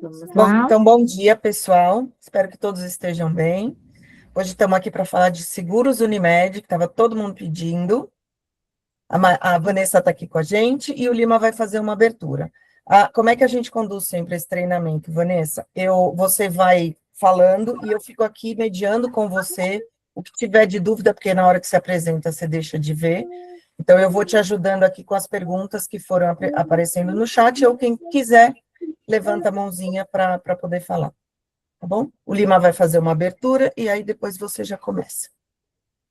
Vamos Bom, lá. então, bom dia, pessoal. Espero que todos estejam bem. Hoje estamos aqui para falar de seguros Unimed, que estava todo mundo pedindo. A Vanessa está aqui com a gente e o Lima vai fazer uma abertura. Como é que a gente conduz sempre esse treinamento, Vanessa? Você vai falando e eu fico aqui mediando com você o que tiver de dúvida, porque na hora que se apresenta você deixa de ver. Então, eu vou te ajudando aqui com as perguntas que foram aparecendo no chat, ou quem quiser, levanta a mãozinha para poder falar, tá bom? O Lima vai fazer uma abertura e aí depois você já começa.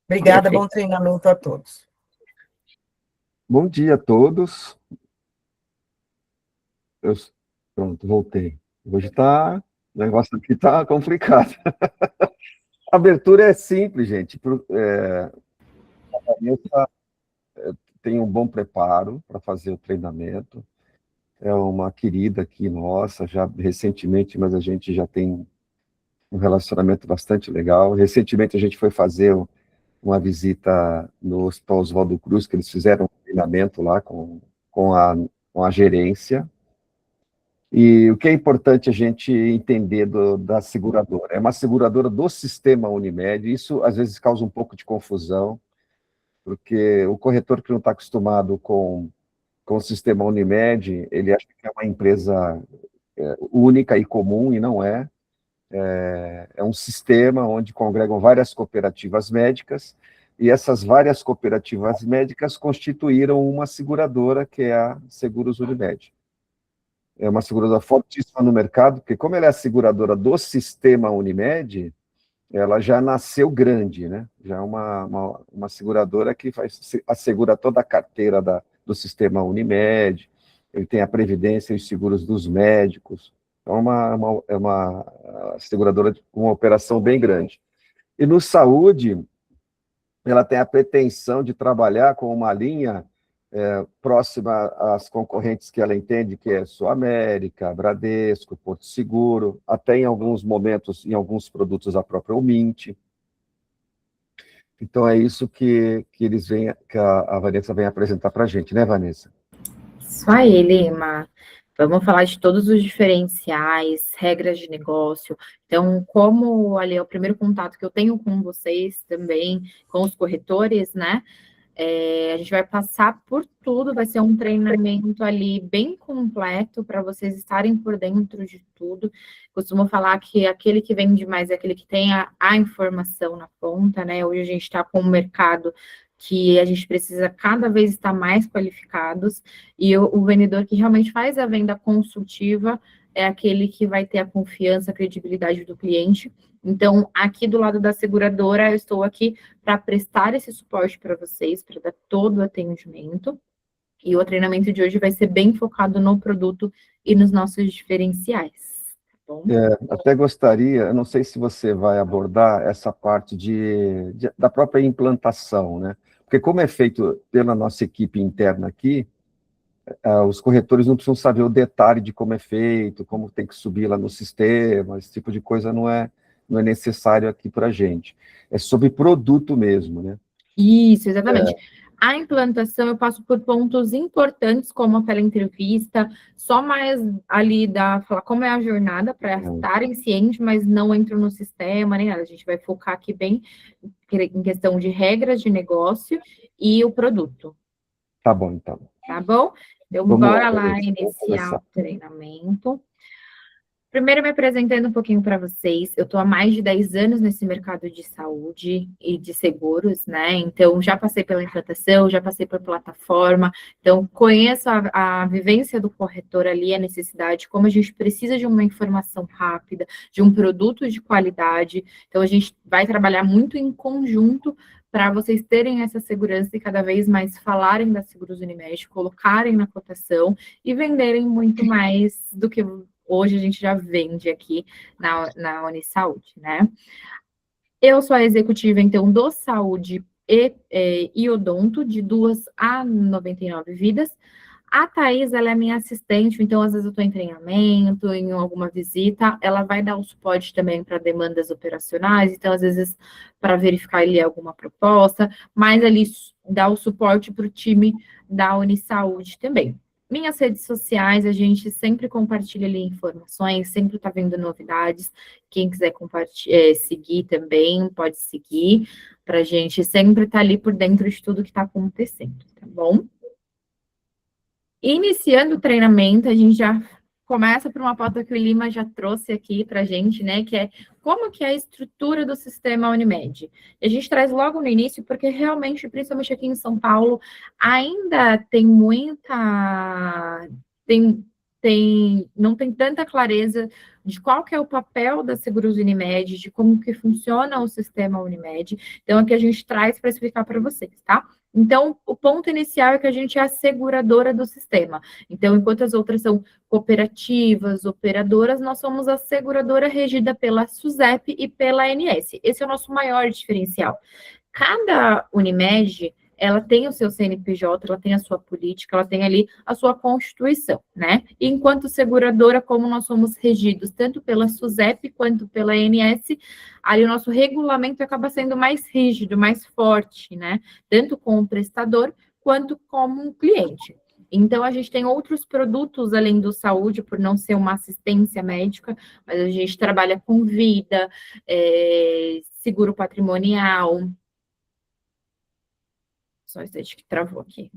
Obrigada, bom Perfeito. treinamento a todos. Bom dia a todos. Pronto, voltei. Hoje o negócio aqui está complicado. A abertura é simples, gente. A Vanessa tem um bom preparo para fazer o treinamento. É uma querida aqui nossa, já recentemente, mas a gente já tem um relacionamento bastante legal. Recentemente a gente foi fazer uma visita no Hospital Oswaldo Cruz, que eles fizeram um treinamento lá com a gerência. E o que é importante a gente entender da seguradora? É uma seguradora do sistema Unimed, isso às vezes causa um pouco de confusão, porque o corretor que não está acostumado com o sistema Unimed, ele acha que é uma empresa única e comum, e não é. É um sistema onde congregam várias cooperativas médicas, e essas várias cooperativas médicas constituíram uma seguradora, que é a Seguros Unimed. É uma seguradora fortíssima no mercado, porque como ela é a seguradora do sistema Unimed, ela já nasceu grande, né? Já é uma seguradora que assegura toda a carteira do sistema Unimed, ele tem a previdência e os seguros dos médicos, então é uma seguradora com uma operação bem grande. E no saúde, ela tem a pretensão de trabalhar com uma linha próxima às concorrentes que ela entende, que é Sul América, Bradesco, Porto Seguro, até em alguns momentos, em alguns produtos, a própria Umint. Então, é isso que a Vanessa vem apresentar para a gente, né, Vanessa? Isso aí, Lima. Vamos falar de todos os diferenciais, regras de negócio. Então, como ali é o primeiro contato que eu tenho com vocês também, com os corretores, né? A gente vai passar por tudo, vai ser um treinamento ali bem completo para vocês estarem por dentro de tudo. Costumo falar que aquele que vende mais é aquele que tem a informação na ponta, né? Hoje a gente está com um mercado que a gente precisa cada vez estar mais qualificados, e o vendedor que realmente faz a venda consultiva é aquele que vai ter a confiança, a credibilidade do cliente. Então, aqui do lado da seguradora, eu estou aqui para prestar esse suporte para vocês, para dar todo o atendimento. E o treinamento de hoje vai ser bem focado no produto e nos nossos diferenciais. Tá bom? Até gostaria, eu não sei se você vai abordar essa parte da própria implantação, né? Porque como é feito pela nossa equipe interna aqui, os corretores não precisam saber o detalhe de como é feito, como tem que subir lá no sistema, esse tipo de coisa não é necessário aqui para a gente. É sobre produto mesmo, né? Isso, exatamente. A implantação eu passo por pontos importantes, como aquela entrevista, só mais ali falar como é a jornada, para estarem cientes, mas não entro no sistema, nem nada. A gente vai focar aqui bem em questão de regras de negócio e o produto. Tá bom, então. Tá bom? Então, bora lá iniciar o treinamento. Primeiro, me apresentando um pouquinho para vocês, eu estou há mais de 10 anos nesse mercado de saúde e de seguros, né? Então, já passei pela implantação, já passei por plataforma, então conheço a vivência do corretor ali, a necessidade, como a gente precisa de uma informação rápida, de um produto de qualidade. Então, a gente vai trabalhar muito em conjunto para vocês terem essa segurança e cada vez mais falarem da Seguros Unimed, colocarem na cotação e venderem muito mais do que hoje a gente já vende aqui na Unisaúde, né? Eu sou a executiva, então, do Saúde e Odonto, de 2 a 99 vidas. A Thaís, ela é minha assistente, então, às vezes eu estou em treinamento, em alguma visita, ela vai dar o suporte também para demandas operacionais, então, às vezes, para verificar ali alguma proposta, mas ali dá o suporte para o time da Unisaúde também. Minhas redes sociais, a gente sempre compartilha ali informações, sempre está vendo novidades. Quem quiser seguir também, pode seguir, para a gente sempre estar ali por dentro de tudo que está acontecendo, tá bom? Iniciando o treinamento, a gente já começa por uma pauta que o Lima já trouxe aqui para a gente, né, que é como que é a estrutura do sistema Unimed. E a gente traz logo no início, porque realmente, principalmente aqui em São Paulo, ainda tem muita... não tem tanta clareza de qual que é o papel da Seguros Unimed, de como que funciona o sistema Unimed. Então, aqui a gente traz para explicar para vocês, tá? Então, o ponto inicial é que a gente é a seguradora do sistema. Então, enquanto as outras são cooperativas, operadoras, nós somos a seguradora regida pela SUSEP e pela ANS. Esse é o nosso maior diferencial. Cada Unimed, ela tem o seu CNPJ, ela tem a sua política, ela tem ali a sua constituição, né? E enquanto seguradora, como nós somos regidos tanto pela SUSEP quanto pela ANS, aí o nosso regulamento acaba sendo mais rígido, mais forte, né? Tanto com o prestador quanto como um cliente. Então, a gente tem outros produtos além do saúde, por não ser uma assistência médica, mas a gente trabalha com vida, seguro patrimonial. Só esse que travou aqui.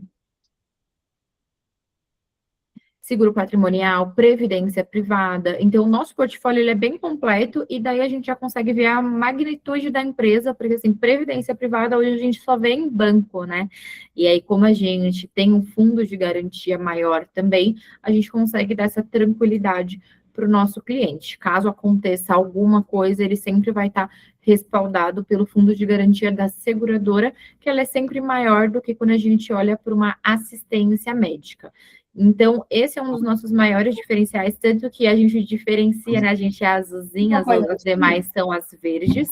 Seguro patrimonial, previdência privada. Então, o nosso portfólio ele é bem completo e daí a gente já consegue ver a magnitude da empresa, porque, assim, previdência privada hoje a gente só vê em banco, né? E aí, como a gente tem um fundo de garantia maior também, a gente consegue dar essa tranquilidade para o nosso cliente. Caso aconteça alguma coisa, ele sempre vai estar respaldado pelo fundo de garantia da seguradora, que ela é sempre maior do que quando a gente olha para uma assistência médica. Então, esse é um dos nossos maiores diferenciais, tanto que a gente diferencia, né? A gente é azulzinha, as demais são as verdes.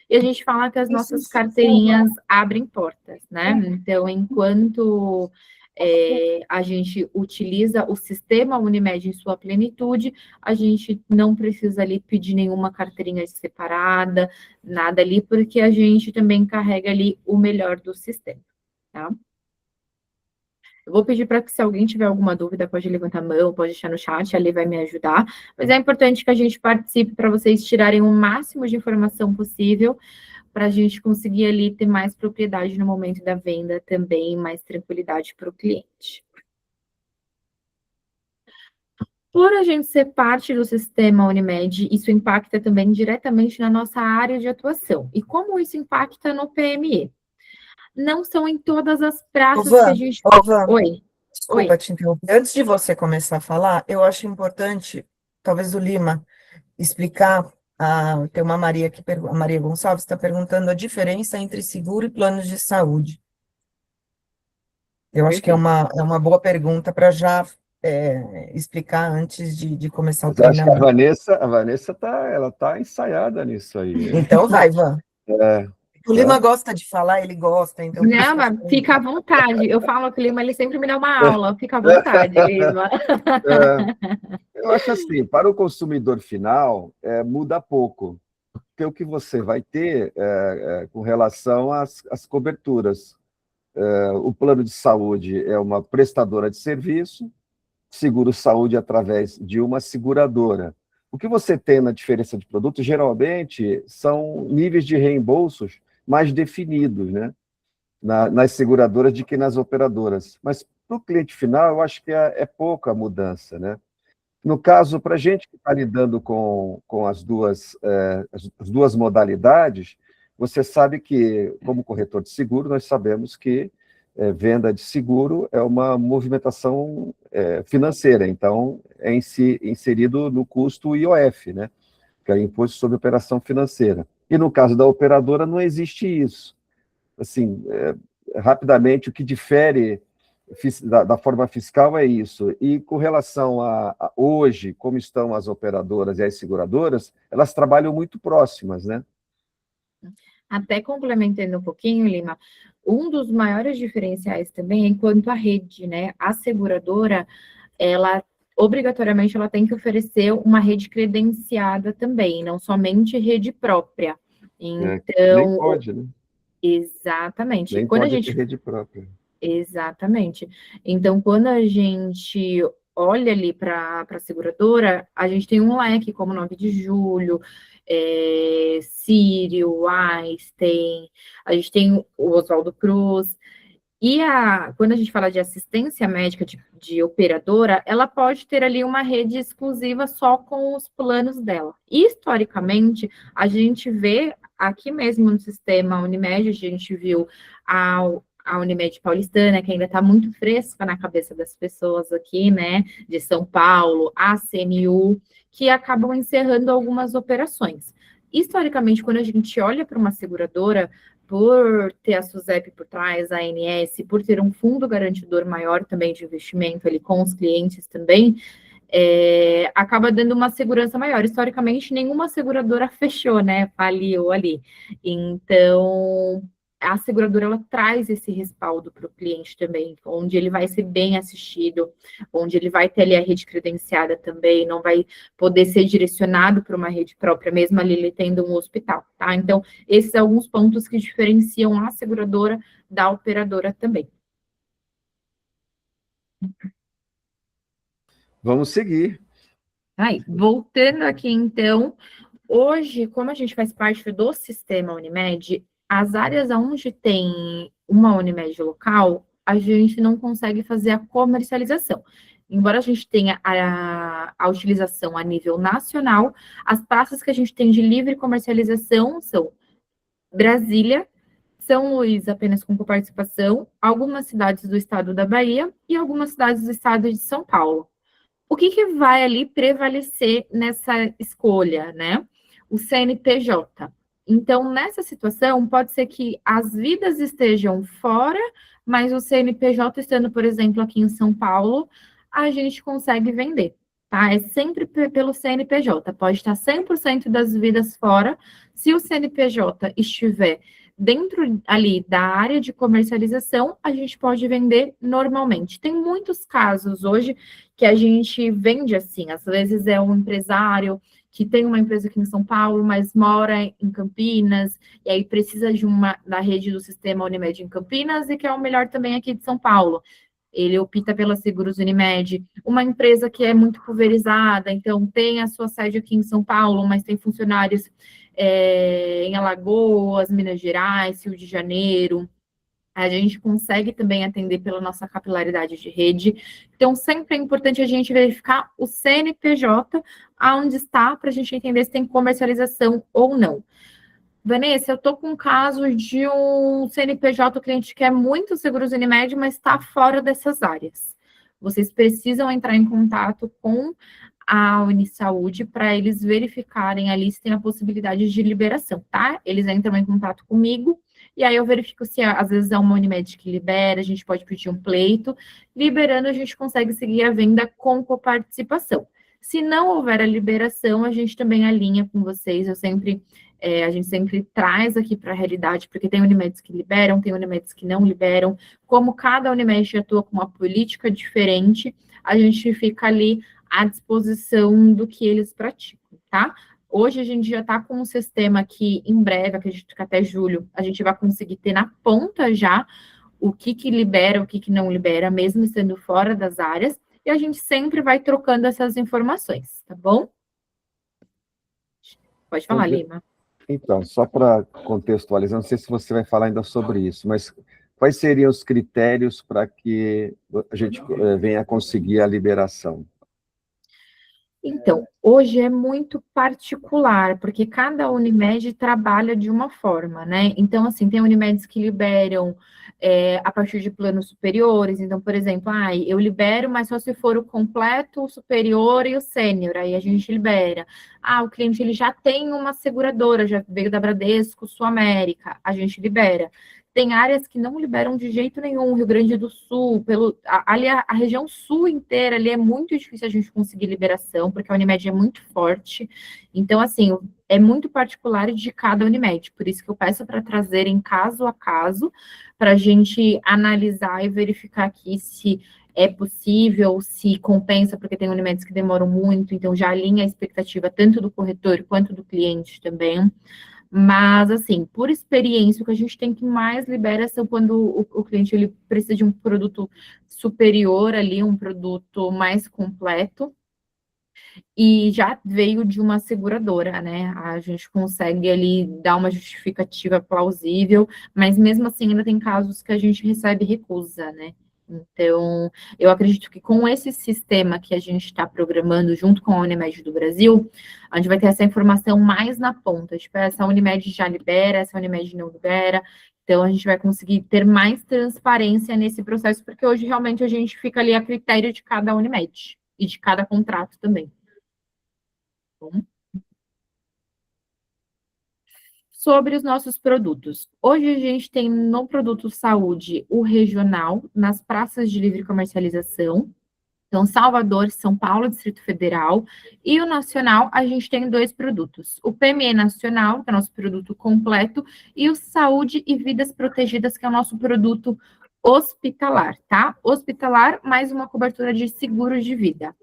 E a gente fala que as nossas carteirinhas abrem portas, né? Então, enquanto a gente utiliza o sistema Unimed em sua plenitude, a gente não precisa ali pedir nenhuma carteirinha separada, nada ali, porque a gente também carrega ali o melhor do sistema, tá? Eu vou pedir para que, se alguém tiver alguma dúvida, pode levantar a mão, pode deixar no chat, ali vai me ajudar. Mas é importante que a gente participe para vocês tirarem o máximo de informação possível, para a gente conseguir ali ter mais propriedade no momento da venda também, mais tranquilidade para o cliente. Por a gente ser parte do sistema Unimed, isso impacta também diretamente na nossa área de atuação. E como isso impacta no PME? Não são em todas as praças que a gente... Oi. Desculpa te interromper. Antes de você começar a falar, eu acho importante, talvez o Lima, explicar. Tem uma Maria que a Maria Gonçalves está perguntando a diferença entre seguro e planos de saúde. Eu acho que é uma boa pergunta para já explicar antes de começar o treinamento. Acho que a Vanessa ela tá ensaiada nisso aí. Então vai, Van. O Lima É. gosta de falar, ele gosta, então... Não, mas fica à vontade. Eu falo que o Lima, ele sempre me dá uma aula. Fica à vontade, Lima. Eu acho assim, para o consumidor final, muda pouco, porque o que você vai ter com relação às coberturas. O plano de saúde é uma prestadora de serviço, seguro-saúde através de uma seguradora. O que você tem na diferença de produto, geralmente, são níveis de reembolsos mais definidos, né? Nas seguradoras do que nas operadoras. Mas, para o cliente final, eu acho que é pouca mudança, né? No caso, para a gente que está lidando com as duas modalidades, você sabe que, como corretor de seguro, nós sabemos que venda de seguro é uma movimentação financeira, então é inserido no custo IOF, né? Que é Imposto sobre Operação Financeira. E no caso da operadora não existe isso. Assim, rapidamente, o que difere da forma fiscal é isso. E com relação a hoje, como estão as operadoras e as seguradoras, elas trabalham muito próximas, né? Até complementando um pouquinho, Lima, um dos maiores diferenciais também é enquanto a rede, né? A seguradora, ela obrigatoriamente ela tem que oferecer uma rede credenciada também, não somente rede própria. Então, nem pode, né? exatamente. Nem Quando pode a gente ter rede própria. Exatamente. Então, quando a gente olha ali para a seguradora, a gente tem um leque como 9 de julho, Sírio, Einstein, a gente tem o Oswaldo Cruz. E quando a gente fala de assistência médica de operadora, ela pode ter ali uma rede exclusiva só com os planos dela. Historicamente, a gente vê aqui mesmo no sistema Unimed, a gente viu a, a Unimed paulistana, que ainda está muito fresca na cabeça das pessoas aqui, né, de São Paulo, a CNU, que acabam encerrando algumas operações. Historicamente, quando a gente olha para uma seguradora, por ter a SUSEP por trás, a ANS, por ter um fundo garantidor maior também de investimento ali com os clientes também, acaba dando uma segurança maior. Historicamente, nenhuma seguradora fechou, né? Faliu ali. Então, a seguradora ela traz esse respaldo para o cliente também, onde ele vai ser bem assistido, onde ele vai ter ali a rede credenciada também, não vai poder ser direcionado para uma rede própria, mesmo ali ele tendo um hospital, tá? Então, esses são alguns pontos que diferenciam a seguradora da operadora também. Vamos seguir. Aí, voltando aqui, então, hoje, como a gente faz parte do sistema Unimed, as áreas onde tem uma Unimed local, a gente não consegue fazer a comercialização. Embora a gente tenha a utilização a nível nacional, as praças que a gente tem de livre comercialização são Brasília, São Luís apenas com coparticipação, algumas cidades do estado da Bahia e algumas cidades do estado de São Paulo. O que vai ali prevalecer nessa escolha, né? O CNPJ. Então, nessa situação, pode ser que as vidas estejam fora, mas o CNPJ estando, por exemplo, aqui em São Paulo, a gente consegue vender, tá? É sempre pelo CNPJ. Pode estar 100% das vidas fora, se o CNPJ estiver dentro ali da área de comercialização, a gente pode vender normalmente. Tem muitos casos hoje que a gente vende assim, às vezes é um empresário que tem uma empresa aqui em São Paulo, mas mora em Campinas, e aí precisa da rede do sistema Unimed em Campinas, e que é o melhor também aqui de São Paulo. Ele opta pela Seguros Unimed, uma empresa que é muito pulverizada, então tem a sua sede aqui em São Paulo, mas tem funcionários em Alagoas, Minas Gerais, Rio de Janeiro. A gente consegue também atender pela nossa capilaridade de rede. Então, sempre é importante a gente verificar o CNPJ, aonde está, para a gente entender se tem comercialização ou não. Vanessa, eu estou com um caso de um CNPJ, o cliente quer muito Seguros Unimed, mas está fora dessas áreas. Vocês precisam entrar em contato com a Unisaúde para eles verificarem ali se tem a possibilidade de liberação, tá? Eles entram em contato comigo e aí eu verifico se às vezes é uma Unimed que libera, a gente pode pedir um pleito. Liberando, a gente consegue seguir a venda com coparticipação. Se não houver a liberação, a gente também alinha com vocês. A gente sempre traz aqui para a realidade, porque tem Unimedes que liberam, tem Unimedes que não liberam. Como cada Unimed atua com uma política diferente, a gente fica ali à disposição do que eles praticam, tá? Hoje a gente já está com um sistema que, em breve, acredito que até julho, a gente vai conseguir ter na ponta já o que libera, o que não libera, mesmo estando fora das áreas, e a gente sempre vai trocando essas informações, tá bom? Pode falar, Lima. Então, só para contextualizar, não sei se você vai falar ainda sobre isso, mas quais seriam os critérios para que a gente venha a conseguir a liberação? Então, hoje é muito particular, porque cada Unimed trabalha de uma forma, né? Então, assim, tem Unimedes que liberam a partir de planos superiores. Então, por exemplo, eu libero, mas só se for o completo, o superior e o sênior, aí a gente libera. O cliente ele já tem uma seguradora, já veio da Bradesco, Sul América, a gente libera. Tem áreas que não liberam de jeito nenhum, Rio Grande do Sul, ali a região sul inteira, ali é muito difícil a gente conseguir liberação, porque a Unimed é muito forte. Então, assim, é muito particular de cada Unimed, por isso que eu peço para trazerem caso a caso, para a gente analisar e verificar aqui se é possível, se compensa, porque tem Unimedes que demoram muito, então já alinha a expectativa tanto do corretor quanto do cliente também. Mas, assim, por experiência, o que a gente tem que mais libera são quando o cliente ele precisa de um produto superior ali, um produto mais completo, e já veio de uma seguradora, né? A gente consegue ali dar uma justificativa plausível, mas mesmo assim ainda tem casos que a gente recebe recusa, né? Então, eu acredito que com esse sistema que a gente está programando junto com a Unimed do Brasil, a gente vai ter essa informação mais na ponta. Tipo, essa Unimed já libera, essa Unimed não libera. Então, a gente vai conseguir ter mais transparência nesse processo, porque hoje realmente a gente fica ali a critério de cada Unimed e de cada contrato também. Bom. Sobre os nossos produtos. Hoje a gente tem no produto saúde o regional, nas praças de livre comercialização. Então, Salvador, São Paulo, Distrito Federal. E o nacional, a gente tem 2 produtos. O PME Nacional, que é o nosso produto completo, e o Saúde e Vidas Protegidas, que é o nosso produto hospitalar, tá? Hospitalar, mais uma cobertura de seguros de vida.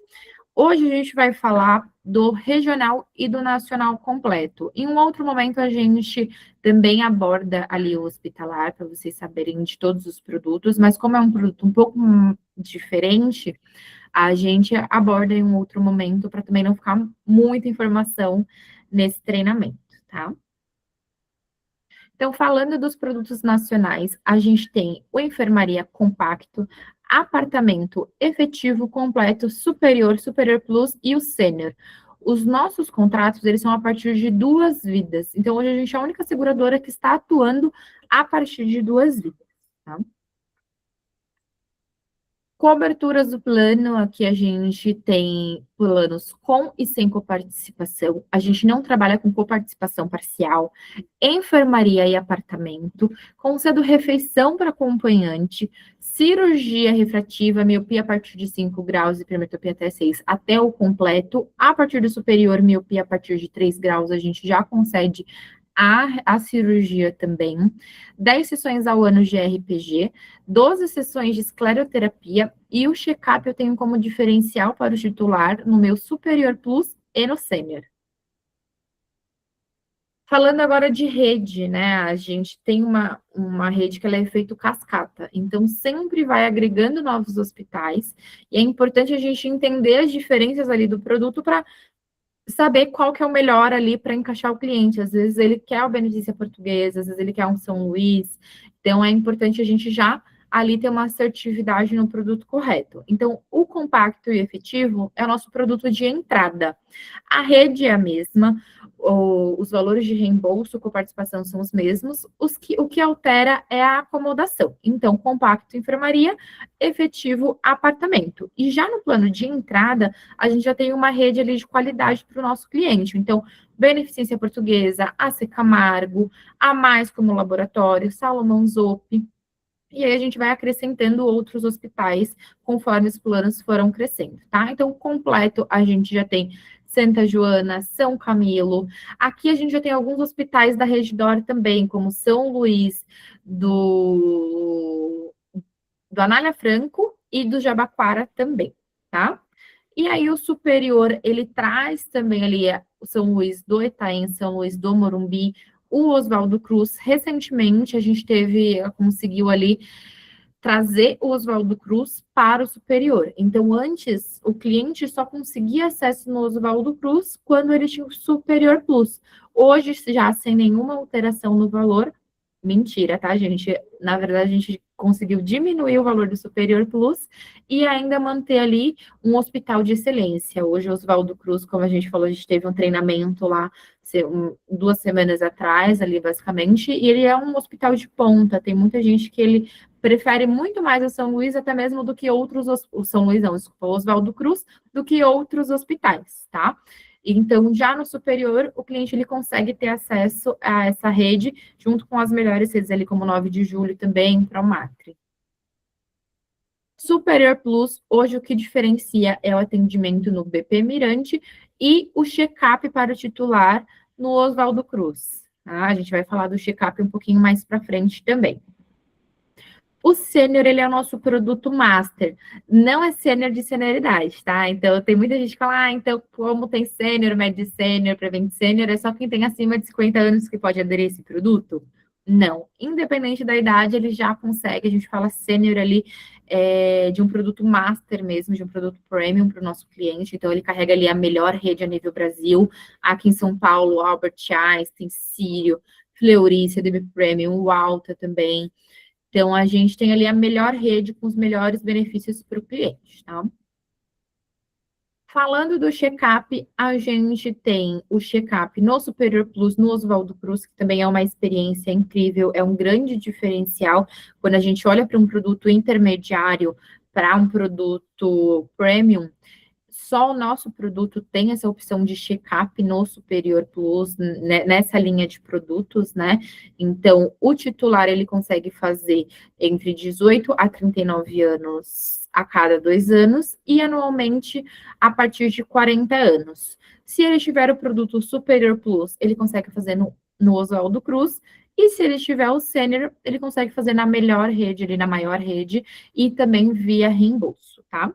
Hoje a gente vai falar do regional e do nacional completo. Em um outro momento, a gente também aborda ali o hospitalar, para vocês saberem de todos os produtos, mas como é um produto um pouco diferente, a gente aborda em um outro momento, para também não ficar muita informação nesse treinamento, tá? Então, falando dos produtos nacionais, a gente tem o Enfermaria Compacto, Apartamento Efetivo Completo, Superior, Superior Plus e o Sênior. Os nossos contratos, eles são a partir de 2 vidas. Então, hoje a gente é a única seguradora que está atuando a partir de 2 vidas, tá? Coberturas do plano, aqui a gente tem planos com e sem coparticipação. A gente não trabalha com coparticipação parcial, enfermaria e apartamento, concedo refeição para acompanhante, cirurgia refrativa, miopia a partir de 5 graus e hipermetropia até 6, até o completo. A partir do superior, miopia a partir de 3 graus, a gente já concede a cirurgia também, 10 sessões ao ano de RPG, 12 sessões de escleroterapia e o check-up eu tenho como diferencial para o titular no meu Superior Plus e no Sênior. Falando agora de rede, né? A gente tem uma rede que ela é efeito cascata, então sempre vai agregando novos hospitais, e é importante a gente entender as diferenças ali do produto para saber qual que é o melhor ali para encaixar o cliente. Às vezes ele quer o Beneficência Portuguesa, às vezes ele quer um São Luís. Então, é importante a gente já ali ter uma assertividade no produto correto. Então, o compacto e efetivo é o nosso produto de entrada. A rede é a mesma, os valores de reembolso com participação são os mesmos, o que altera é a acomodação. Então, compacto enfermaria, efetivo apartamento. E já no plano de entrada, a gente já tem uma rede ali de qualidade para o nosso cliente. Então, Beneficência Portuguesa, AC Camargo, a Mais como laboratório, Salomão Zopp. E aí a gente vai acrescentando outros hospitais conforme os planos foram crescendo, tá? Então, completo, a gente já tem Santa Joana, São Camilo. Aqui a gente já tem alguns hospitais da Redditor também, como São Luís, do Anália Franco e do Jabaquara também, tá? E aí o superior, ele traz também ali o São Luís do Itaim, São Luís do Morumbi, o Oswaldo Cruz. Recentemente a gente conseguiu ali trazer o Oswaldo Cruz para o superior. Então, antes, o cliente só conseguia acesso no Oswaldo Cruz quando ele tinha o Superior Plus. Hoje, já sem nenhuma alteração no valor, mentira, tá, gente? Na verdade, a gente conseguiu diminuir o valor do Superior Plus e ainda manter ali um hospital de excelência. Hoje, o Oswaldo Cruz, como a gente falou, a gente teve um treinamento lá 2 semanas atrás, ali, basicamente, e ele é um hospital de ponta. Tem muita gente que ele prefere muito mais o São Luís, até mesmo do que outros, o São Luís não, desculpa, o Oswaldo Cruz, do que outros hospitais, tá? Então, já no superior, o cliente ele consegue ter acesso a essa rede, junto com as melhores redes ali, como 9 de julho também, Promatre. Superior Plus, hoje o que diferencia é o atendimento no BP Mirante e o check-up para o titular no Oswaldo Cruz. Tá? A gente vai falar do check-up um pouquinho mais para frente também. O sênior, ele é o nosso produto master. Não é sênior de senioridade, tá? Então, tem muita gente que fala, então, como tem sênior, médio sênior, prevent sênior, é só quem tem acima de 50 anos que pode aderir a esse produto? Não. Independente da idade, ele já consegue, a gente fala sênior ali, de um produto master mesmo, de um produto premium para o nosso cliente. Então, ele carrega ali a melhor rede a nível Brasil. Aqui em São Paulo, Albert Einstein, Sírio, Fleury, CDB Premium, o Alta também. Então, a gente tem ali a melhor rede com os melhores benefícios para o cliente, tá? Falando do check-up, a gente tem o check-up no Superior Plus, no Oswaldo Cruz, que também é uma experiência incrível, é um grande diferencial quando a gente olha para um produto intermediário para um produto premium. Só o nosso produto tem essa opção de check-up no Superior Plus, nessa linha de produtos, né? Então, o titular, ele consegue fazer entre 18 a 39 anos a cada 2 anos e anualmente a partir de 40 anos. Se ele tiver o produto Superior Plus, ele consegue fazer no Oswaldo Cruz, e se ele tiver o Sênior, ele consegue fazer na melhor rede, ali na maior rede, e também via reembolso, tá?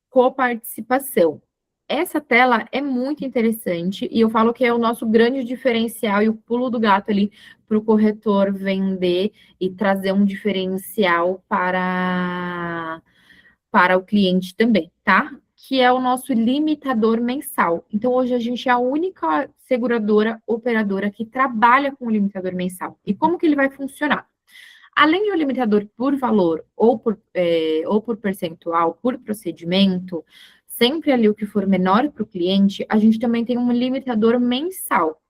Coparticipação. Essa tela é muito interessante e eu falo que é o nosso grande diferencial e o pulo do gato ali para o corretor vender e trazer um diferencial para o cliente também, tá? Que é o nosso limitador mensal. Então, hoje a gente é a única seguradora operadora que trabalha com o limitador mensal. E como que ele vai funcionar? Além de um limitador por valor ou por percentual, por procedimento, sempre ali o que for menor para o cliente, a gente também tem um limitador mensal.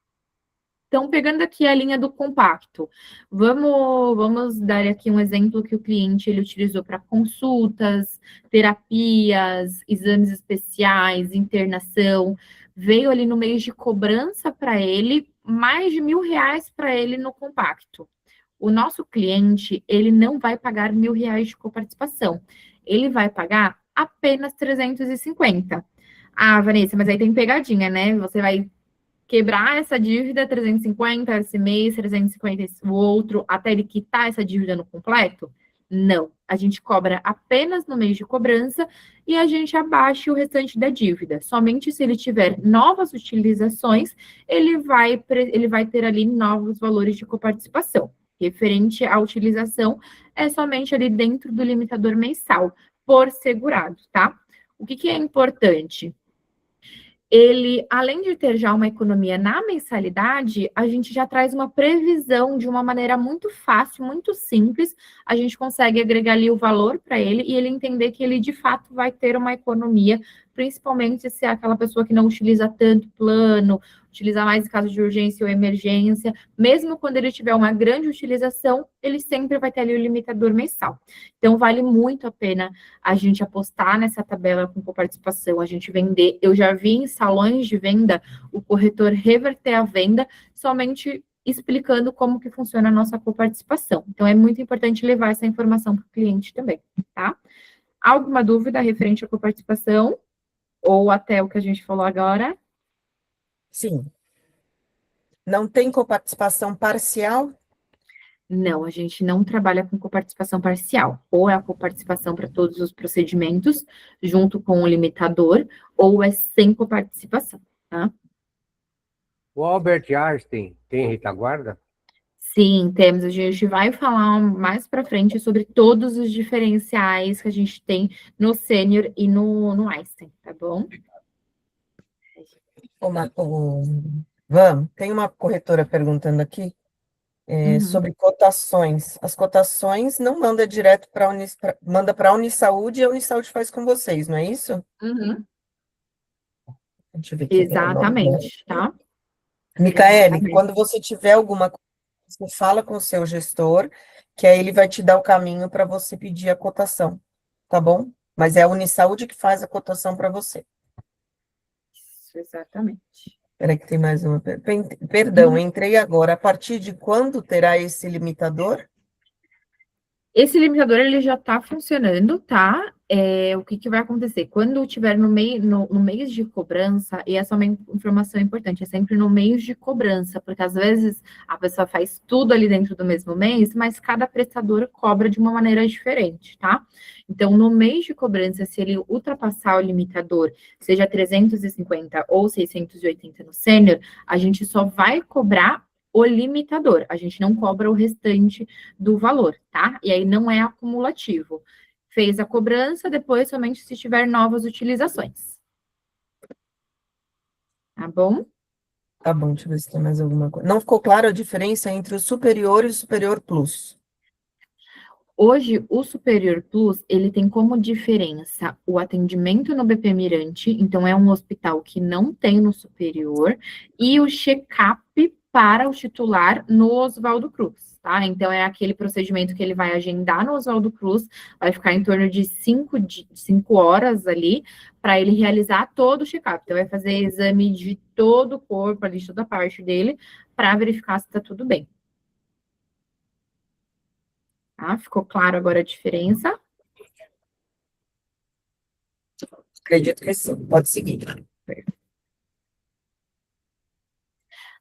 Então, pegando aqui a linha do compacto, vamos dar aqui um exemplo que o cliente ele utilizou para consultas, terapias, exames especiais, internação. Veio ali no mês de cobrança para ele, mais de R$ 1.000 para ele no compacto. O nosso cliente, ele não vai pagar R$ 1.000 de coparticipação. Ele vai pagar apenas 350. Ah, Vanessa, mas aí tem pegadinha, né? Você vai quebrar essa dívida, 350 esse mês, 350 o outro, até ele quitar essa dívida no completo? Não. A gente cobra apenas no mês de cobrança e a gente abaixa o restante da dívida. Somente se ele tiver novas utilizações, ele vai ter ali novos valores de coparticipação. Referente à utilização, é somente ali dentro do limitador mensal, por segurado, tá? O que é importante? Ele, além de ter já uma economia na mensalidade, a gente já traz uma previsão de uma maneira muito fácil, muito simples. A gente consegue agregar ali o valor para ele e ele entender que ele de fato vai ter uma economia, principalmente se é aquela pessoa que não utiliza tanto plano, utiliza mais em caso de urgência ou emergência. Mesmo quando ele tiver uma grande utilização, ele sempre vai ter ali o limitador mensal. Então, vale muito a pena a gente apostar nessa tabela com coparticipação, a gente vender. Eu já vi em salões de venda o corretor reverter a venda somente explicando como que funciona a nossa coparticipação. Então, é muito importante levar essa informação para o cliente também, tá? Alguma dúvida referente à coparticipação? Ou até o que a gente falou agora? Sim. Não tem coparticipação parcial? Não, a gente não trabalha com coparticipação parcial. Ou é a coparticipação para todos os procedimentos, junto com o limitador, ou é sem coparticipação, tá? O Albert Einstein tem retaguarda? Sim, temos. A gente vai falar mais para frente sobre todos os diferenciais que a gente tem no Sênior e no Einstein, tá bom? Tem uma corretora perguntando aqui Uhum. sobre cotações. As cotações não manda direto para manda para a Unisaúde e a Unisaúde faz com vocês, não é isso? Uhum. Deixa eu ver aqui. Exatamente, tá? Micaele, Exatamente. quando você tiver alguma coisa, você fala com o seu gestor, que aí ele vai te dar o caminho para você pedir a cotação, tá bom? Mas é a Unisaúde que faz a cotação para você. Isso, exatamente. Espera que tem mais uma. Perdão, Uhum. entrei agora. A partir de quando terá esse limitador? Esse limitador, ele já está funcionando, tá? O que vai acontecer? Quando tiver no mês de cobrança, e essa é uma informação importante, é sempre no mês de cobrança, porque às vezes a pessoa faz tudo ali dentro do mesmo mês, mas cada prestador cobra de uma maneira diferente, tá? Então, no mês de cobrança, se ele ultrapassar o limitador, seja 350 ou 680 no sênior, a gente só vai cobrar o limitador, a gente não cobra o restante do valor, tá? E aí não é acumulativo. Fez a cobrança, depois somente se tiver novas utilizações. Tá bom? Tá bom, deixa eu ver se tem mais alguma coisa. Não ficou clara a diferença entre o superior e o superior plus. Hoje, o Superior Plus, ele tem como diferença o atendimento no BP Mirante, então é um hospital que não tem no Superior, e o check-up para o titular no Oswaldo Cruz, tá? Então é aquele procedimento que ele vai agendar no Oswaldo Cruz, vai ficar em torno de 5 horas ali, para ele realizar todo o check-up. Então vai fazer exame de todo o corpo, ali, de toda a parte dele, para verificar se está tudo bem. Tá? Ficou claro agora a diferença? Acredito que sim. Pode seguir.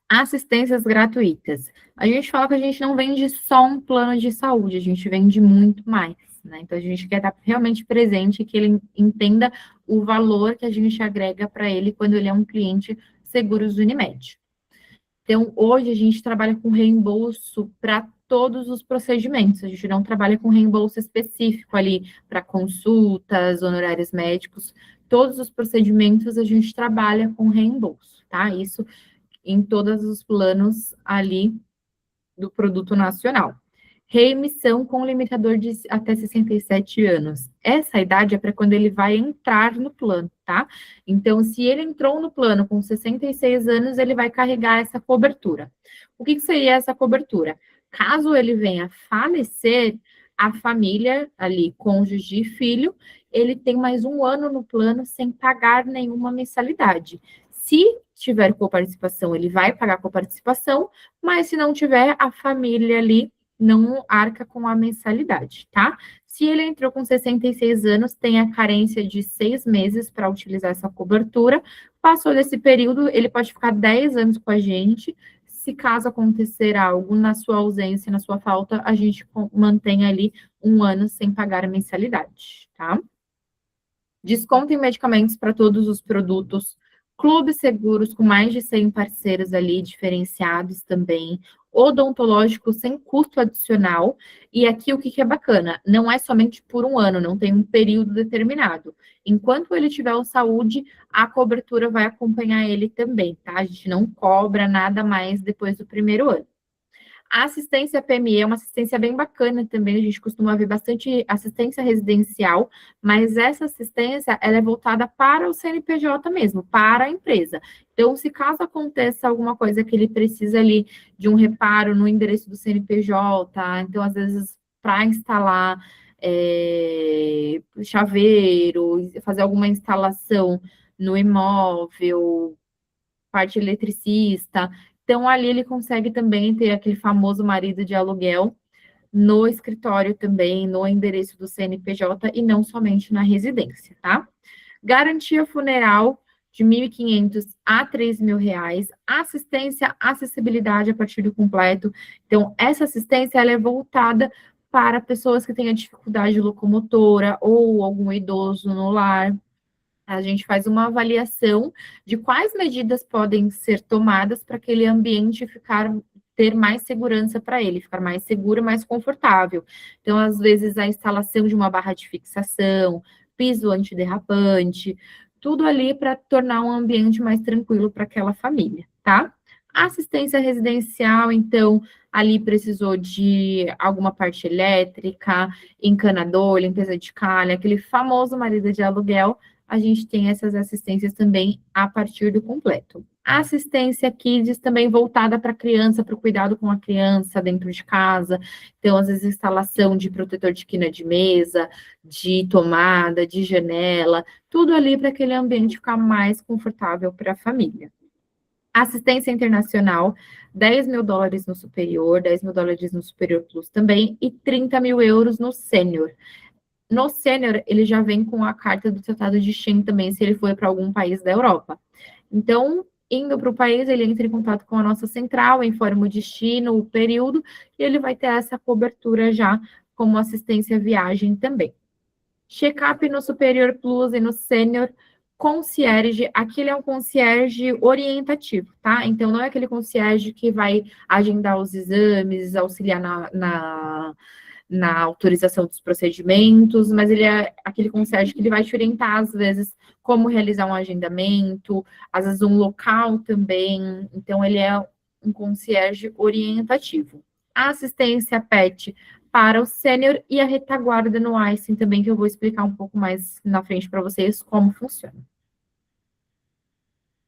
Assistências gratuitas. A gente fala que a gente não vende só um plano de saúde, a gente vende muito mais, né? Então, a gente quer estar realmente presente e que ele entenda o valor que a gente agrega para ele quando ele é um cliente Seguros Unimed. Então, hoje a gente trabalha com reembolso para todos os procedimentos, a gente não trabalha com reembolso específico ali para consultas, honorários médicos, todos os procedimentos a gente trabalha com reembolso, tá? Isso em todos os planos ali do produto nacional. Reemissão com limitador de até 67 anos. Essa idade é para quando ele vai entrar no plano, tá? Então, se ele entrou no plano com 66 anos, ele vai carregar essa cobertura. O que seria essa cobertura? Caso ele venha falecer, a família ali, cônjuge e filho, ele tem mais um ano no plano sem pagar nenhuma mensalidade. Se tiver coparticipação, ele vai pagar coparticipação, mas se não tiver, a família ali não arca com a mensalidade, tá? Se ele entrou com 66 anos, tem a carência de 6 meses para utilizar essa cobertura. Passou desse período, ele pode ficar 10 anos com a gente. Se caso acontecer algo na sua ausência, na sua falta, a gente mantém ali um ano sem pagar a mensalidade, tá? Desconto em medicamentos para todos os produtos, clubes seguros com mais de 100 parceiros ali, diferenciados também, odontológico sem custo adicional, e aqui o que é bacana, não é somente por um ano, não tem um período determinado. Enquanto ele tiver saúde, a cobertura vai acompanhar ele também, tá? A gente não cobra nada mais depois do primeiro ano. A assistência PME é uma assistência bem bacana também, a gente costuma ver bastante assistência residencial, mas essa assistência, ela é voltada para o CNPJ mesmo, para a empresa. Então, se caso aconteça alguma coisa que ele precisa ali de um reparo no endereço do CNPJ, então, às vezes, para instalar chaveiro, fazer alguma instalação no imóvel, parte eletricista. Então, ali ele consegue também ter aquele famoso marido de aluguel no escritório também, no endereço do CNPJ e não somente na residência, tá? Garantia funeral de R$ 1.500 a R$ 3.000, assistência, acessibilidade a partir do completo. Então, essa assistência, ela é voltada para pessoas que tenham dificuldade locomotora ou algum idoso no lar. A gente faz uma avaliação de quais medidas podem ser tomadas para aquele ambiente ter mais segurança para ele, ficar mais seguro, mais confortável. Então, às vezes, a instalação de uma barra de fixação, piso antiderrapante, tudo ali para tornar um ambiente mais tranquilo para aquela família, tá? Assistência residencial, então, ali precisou de alguma parte elétrica, encanador, limpeza de calha, aquele famoso marido de aluguel, a gente tem essas assistências também a partir do completo. A assistência Kids também voltada para a criança, para o cuidado com a criança dentro de casa. Então, às vezes, instalação de protetor de quina de mesa, de tomada, de janela, tudo ali para aquele ambiente ficar mais confortável para a família. Assistência internacional, 10 mil dólares no superior, 10 mil dólares no superior plus também, e 30 mil euros no sênior. No sênior, ele já vem com a carta do Tratado de Schengen também, se ele for para algum país da Europa. Então, indo para o país, ele entra em contato com a nossa central, informa o destino, o período, e ele vai ter essa cobertura já como assistência viagem também. Check-up no Superior Plus e no Sênior, concierge, aquele é um concierge orientativo, tá? Então, não é aquele concierge que vai agendar os exames, auxiliar na autorização dos procedimentos, mas ele é aquele concierge que ele vai te orientar, às vezes, como realizar um agendamento, às vezes um local também, então ele é um concierge orientativo. A assistência PET para o sênior e a retaguarda no ICE também, que eu vou explicar um pouco mais na frente para vocês como funciona.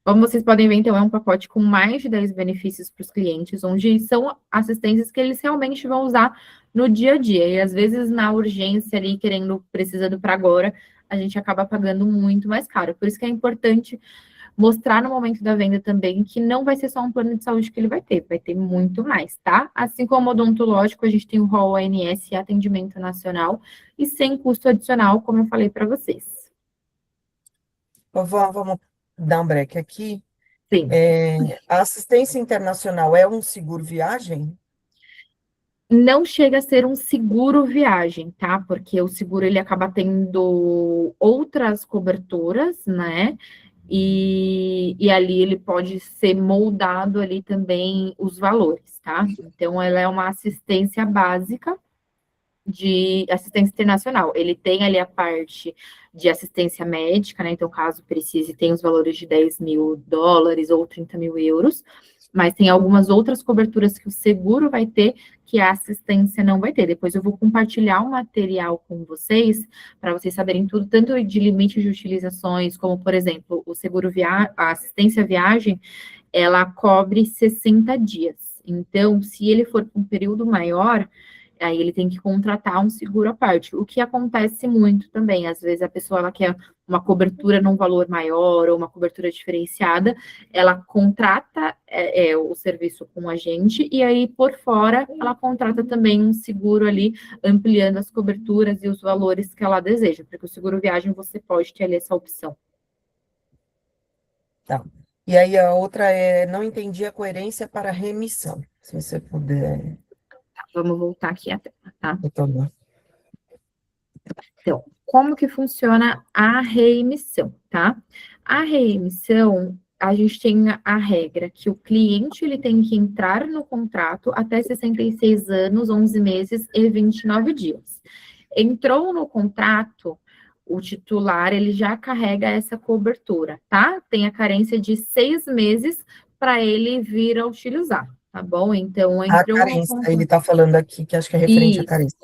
Como vocês podem ver, então, é um pacote com mais de 10 benefícios para os clientes, onde são assistências que eles realmente vão usar no dia a dia. E, às vezes, na urgência ali, precisando para agora, a gente acaba pagando muito mais caro. Por isso que é importante mostrar no momento da venda também que não vai ser só um plano de saúde que ele vai ter muito mais, tá? Assim como o odontológico, a gente tem o rol ONS e atendimento nacional, e sem custo adicional, como eu falei para vocês. Vamos dar um break aqui. Sim. A assistência internacional é um seguro viagem? Não chega a ser um seguro viagem, tá? Porque o seguro, ele acaba tendo outras coberturas, né? E ali ele pode ser moldado ali também os valores, tá? Então, ela é uma assistência básica de assistência internacional. Ele tem ali a parte de assistência médica, né? Então, caso precise, tem os valores de 10 mil dólares ou 30 mil euros, mas tem algumas outras coberturas que o seguro vai ter, que a assistência não vai ter. Depois eu vou compartilhar o material com vocês, para vocês saberem tudo, tanto de limite de utilizações, como, por exemplo, o seguro a assistência viagem, ela cobre 60 dias. Então, se ele for por um período maior, aí ele tem que contratar um seguro à parte, o que acontece muito também. Às vezes a pessoa ela quer uma cobertura num valor maior ou uma cobertura diferenciada, ela contrata o serviço com a gente e aí por fora ela contrata também um seguro ali, ampliando as coberturas e os valores que ela deseja, porque o seguro viagem você pode ter ali essa opção. Tá. E aí a outra não entendi a coerência para remissão, se você puder. Vamos voltar aqui a tela, tá? Retornar. Então, como que funciona a reemissão, tá? A reemissão, a gente tem a regra que o cliente ele tem que entrar no contrato até 66 anos, 11 meses e 29 dias. Entrou no contrato, o titular ele já carrega essa cobertura, tá? Tem a carência de 6 meses para ele vir a utilizar. Tá bom? Então, A carência, ele está falando aqui, que acho que é referente à carência.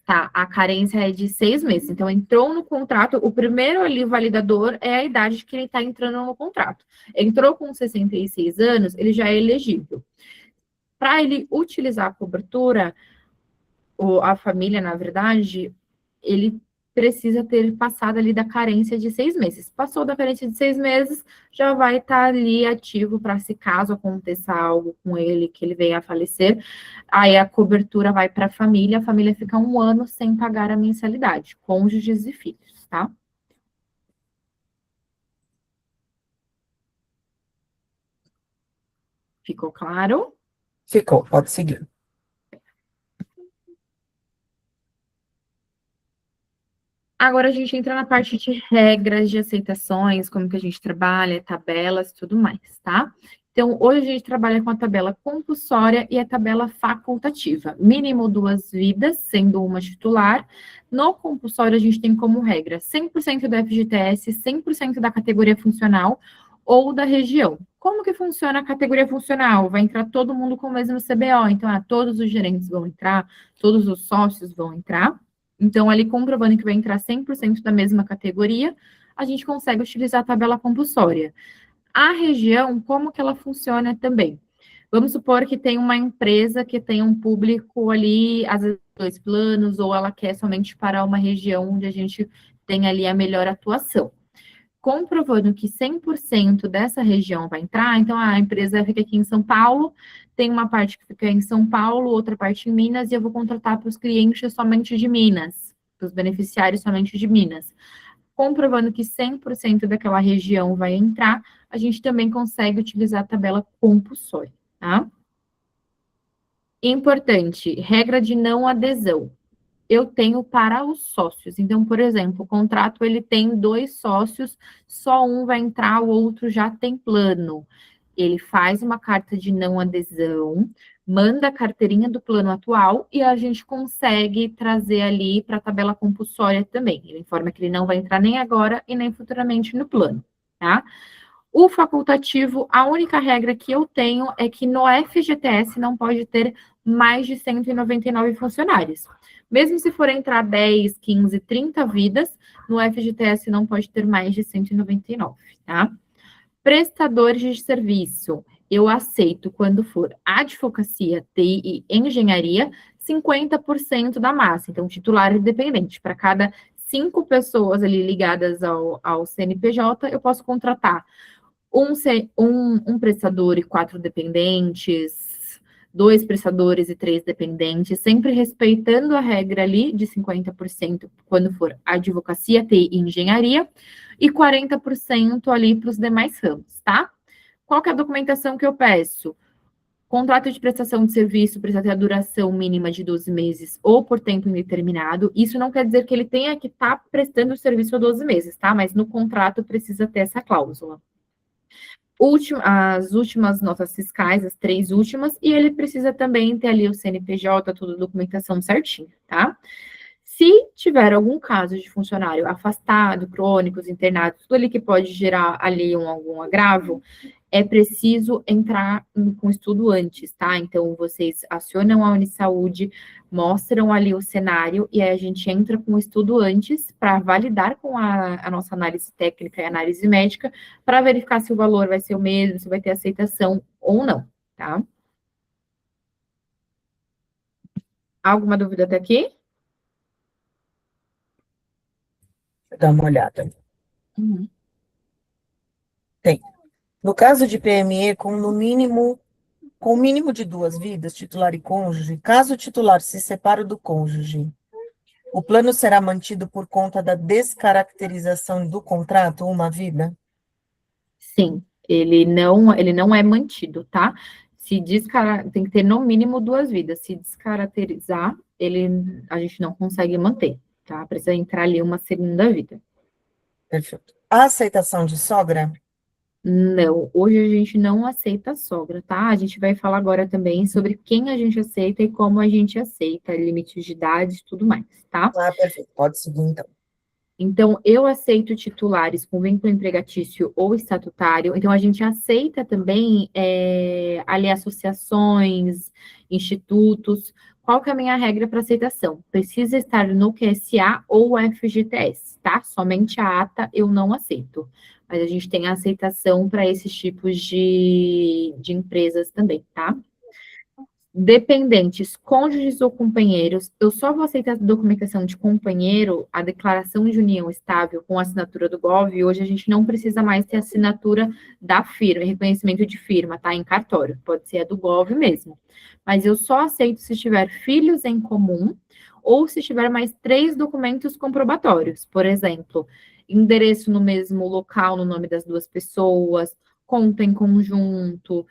Tá, a carência é de 6 meses. Então, entrou no contrato, o primeiro ali validador é a idade que ele está entrando no contrato. Entrou com 66 anos, ele já é elegível. Para ele utilizar a cobertura, a família, na verdade, ele precisa ter passado ali da carência de 6 meses. Passou da carência de 6 meses, já vai estar ali ativo para se caso aconteça algo com ele, que ele venha a falecer, aí a cobertura vai para a família fica 1 ano sem pagar a mensalidade, cônjuges e filhos, tá? Ficou claro? Ficou, pode seguir. Agora a gente entra na parte de regras de aceitações, como que a gente trabalha, tabelas e tudo mais, tá? Então, hoje a gente trabalha com a tabela compulsória e a tabela facultativa. Mínimo 2 vidas, sendo uma titular. No compulsório, a gente tem como regra 100% do FGTS, 100% da categoria funcional ou da região. Como que funciona a categoria funcional? Vai entrar todo mundo com o mesmo CBO, então todos os gerentes vão entrar, todos os sócios vão entrar. Então, ali comprovando que vai entrar 100% da mesma categoria, a gente consegue utilizar a tabela compulsória. A região, como que ela funciona também? Vamos supor que tem uma empresa que tem um público ali, às vezes 2 planos, ou ela quer somente para uma região onde a gente tem ali a melhor atuação. comprovando que 100% dessa região vai entrar, então a empresa fica aqui em São Paulo, tem uma parte que fica em São Paulo, outra parte em Minas, e eu vou contratar para os clientes somente de Minas, para os beneficiários somente de Minas. Comprovando que 100% daquela região vai entrar, a gente também consegue utilizar a tabela compulsória, tá? Importante, regra de não adesão. Eu tenho para os sócios. Então, por exemplo, o contrato ele tem 2 sócios, só um vai entrar, o outro já tem plano. Ele faz uma carta de não adesão, manda a carteirinha do plano atual e a gente consegue trazer ali para a tabela compulsória também. Ele informa que ele não vai entrar nem agora e nem futuramente no plano, tá? O facultativo, a única regra que eu tenho é que no FGTS não pode ter mais de 199 funcionários. Mesmo se for entrar 10, 15, 30 vidas, no FGTS não pode ter mais de 199, tá? Prestadores de serviço, eu aceito quando for advocacia, TI e engenharia, 50% da massa. Então, titular e dependente. Para cada 5 pessoas ali ligadas ao CNPJ, eu posso contratar um prestador e 4 dependentes, 2 prestadores e 3 dependentes, sempre respeitando a regra ali de 50% quando for advocacia, TI e engenharia, e 40% ali para os demais ramos, tá? Qual que é a documentação que eu peço? Contrato de prestação de serviço precisa ter a duração mínima de 12 meses ou por tempo indeterminado. Isso não quer dizer que ele tenha que estar prestando o serviço a 12 meses, tá? Mas no contrato precisa ter essa cláusula. As últimas notas fiscais, as 3 últimas, e ele precisa também ter ali o CNPJ, toda a documentação certinha, tá? Se tiver algum caso de funcionário afastado, crônicos, internados, tudo ali que pode gerar ali algum agravo, é preciso entrar com estudo antes, tá? Então, vocês acionam a Unisaúde, mostram ali o cenário, e aí a gente entra com o estudo antes para validar com a nossa análise técnica e análise médica, para verificar se o valor vai ser o mesmo, se vai ter aceitação ou não, tá? Alguma dúvida até aqui? Dá uma olhada. Uhum. Tem. No caso de PME, com o mínimo de 2 vidas, titular e cônjuge, caso o titular se separe do cônjuge, o plano será mantido por conta da descaracterização do contrato, uma vida? Sim, ele não é mantido, tá? Tem que ter no mínimo 2 vidas. Se descaracterizar, a gente não consegue manter, tá? Precisa entrar ali uma segunda vida. Perfeito. A aceitação de sogra? Não, hoje a gente não aceita sogra, tá? A gente vai falar agora também sobre quem a gente aceita e como a gente aceita, limites de idade e tudo mais, tá? Ah, perfeito. Pode seguir, então. Então, eu aceito titulares com vínculo empregatício ou estatutário. Então, a gente aceita também ali associações, institutos. Qual que é a minha regra para aceitação? Precisa estar no QSA ou FGTS, tá? Somente a ata eu não aceito. Mas a gente tem a aceitação para esses tipos de empresas também, tá? Dependentes, cônjuges ou companheiros, eu só vou aceitar a documentação de companheiro, a declaração de união estável com a assinatura do GOV, e hoje a gente não precisa mais ter assinatura da firma, reconhecimento de firma, tá? Em cartório, pode ser a do GOV mesmo. Mas eu só aceito se tiver filhos em comum ou se tiver mais 3 documentos comprobatórios, por exemplo, endereço no mesmo local no nome das 2 pessoas, conta em conjunto,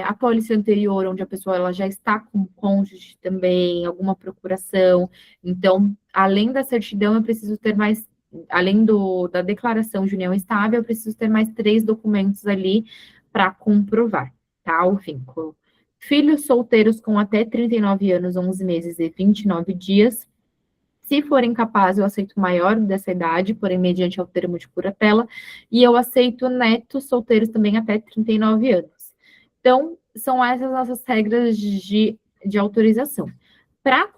a pólice anterior, onde a pessoa ela já está com o cônjuge também, alguma procuração. Então, além da certidão, eu preciso ter mais, além da declaração de união estável, eu preciso ter mais 3 documentos ali para comprovar, tá? O vínculo. Filhos solteiros com até 39 anos, 11 meses e 29 dias. Se forem capazes, eu aceito maior dessa idade, porém, mediante ao termo de curatela, e eu aceito netos solteiros também até 39 anos. Então, são essas nossas regras de autorização. Para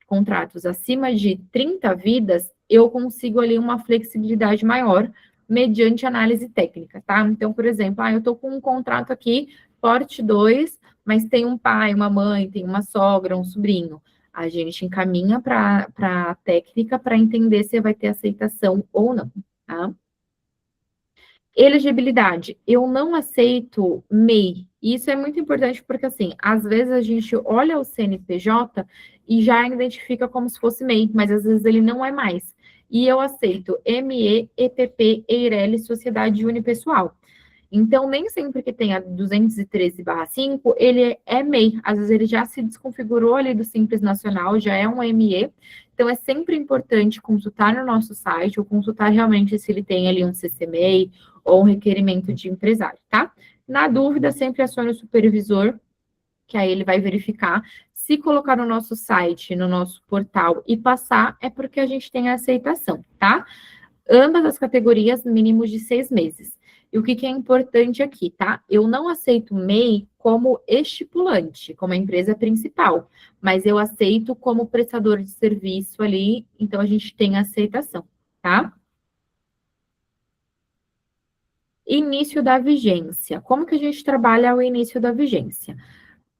contratos acima de 30 vidas, eu consigo ali uma flexibilidade maior, mediante análise técnica, tá? Então, por exemplo, eu estou com um contrato aqui, porte 2, mas tem um pai, uma mãe, tem uma sogra, um sobrinho. A gente encaminha para a técnica para entender se vai ter aceitação ou não, tá? Elegibilidade, eu não aceito MEI. Isso é muito importante porque, assim, às vezes a gente olha o CNPJ e já identifica como se fosse MEI, mas às vezes ele não é mais. E eu aceito ME, EPP, EIRELI, Sociedade Unipessoal. Então, nem sempre que tenha 213/5, ele é MEI. Às vezes ele já se desconfigurou ali do Simples Nacional, já é um ME. Então, é sempre importante consultar no nosso site ou consultar realmente se ele tem ali um CCMEI ou um requerimento de empresário, tá? Na dúvida, sempre acione o supervisor, que aí ele vai verificar. Se colocar no nosso site, no nosso portal e passar, é porque a gente tem a aceitação, tá? Ambas as categorias, mínimos de 6 meses. E o que é importante aqui, tá? Eu não aceito MEI como estipulante, como a empresa principal, mas eu aceito como prestador de serviço ali, então a gente tem a aceitação, tá? Início da vigência. Como que a gente trabalha o início da vigência?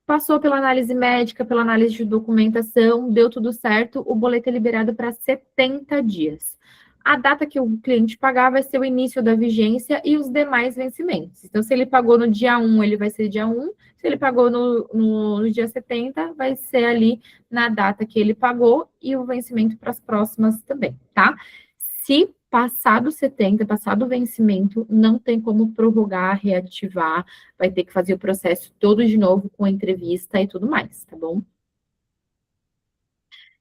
Passou pela análise médica, pela análise de documentação, deu tudo certo, o boleto é liberado para 70 dias. A data que o cliente pagar vai ser o início da vigência e os demais vencimentos. Então, se ele pagou no dia 1, ele vai ser dia 1. Se ele pagou no dia 70, vai ser ali na data que ele pagou e o vencimento para as próximas também, tá? Se passado 70, passado o vencimento, não tem como prorrogar, reativar, vai ter que fazer o processo todo de novo com a entrevista e tudo mais, tá bom?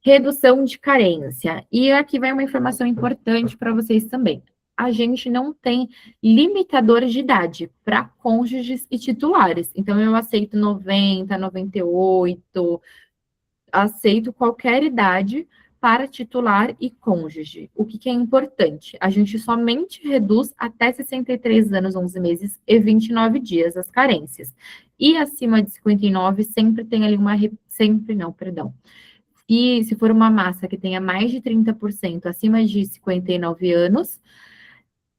Redução de carência. E aqui vai uma informação importante para vocês também. A gente não tem limitadores de idade para cônjuges e titulares. Então, eu aceito 90, 98, aceito qualquer idade para titular e cônjuge. O que é importante? A gente somente reduz até 63 anos, 11 meses e 29 dias as carências. E acima de 59, sempre tem ali uma... Sempre não, perdão. E se for uma massa que tenha mais de 30% acima de 59 anos,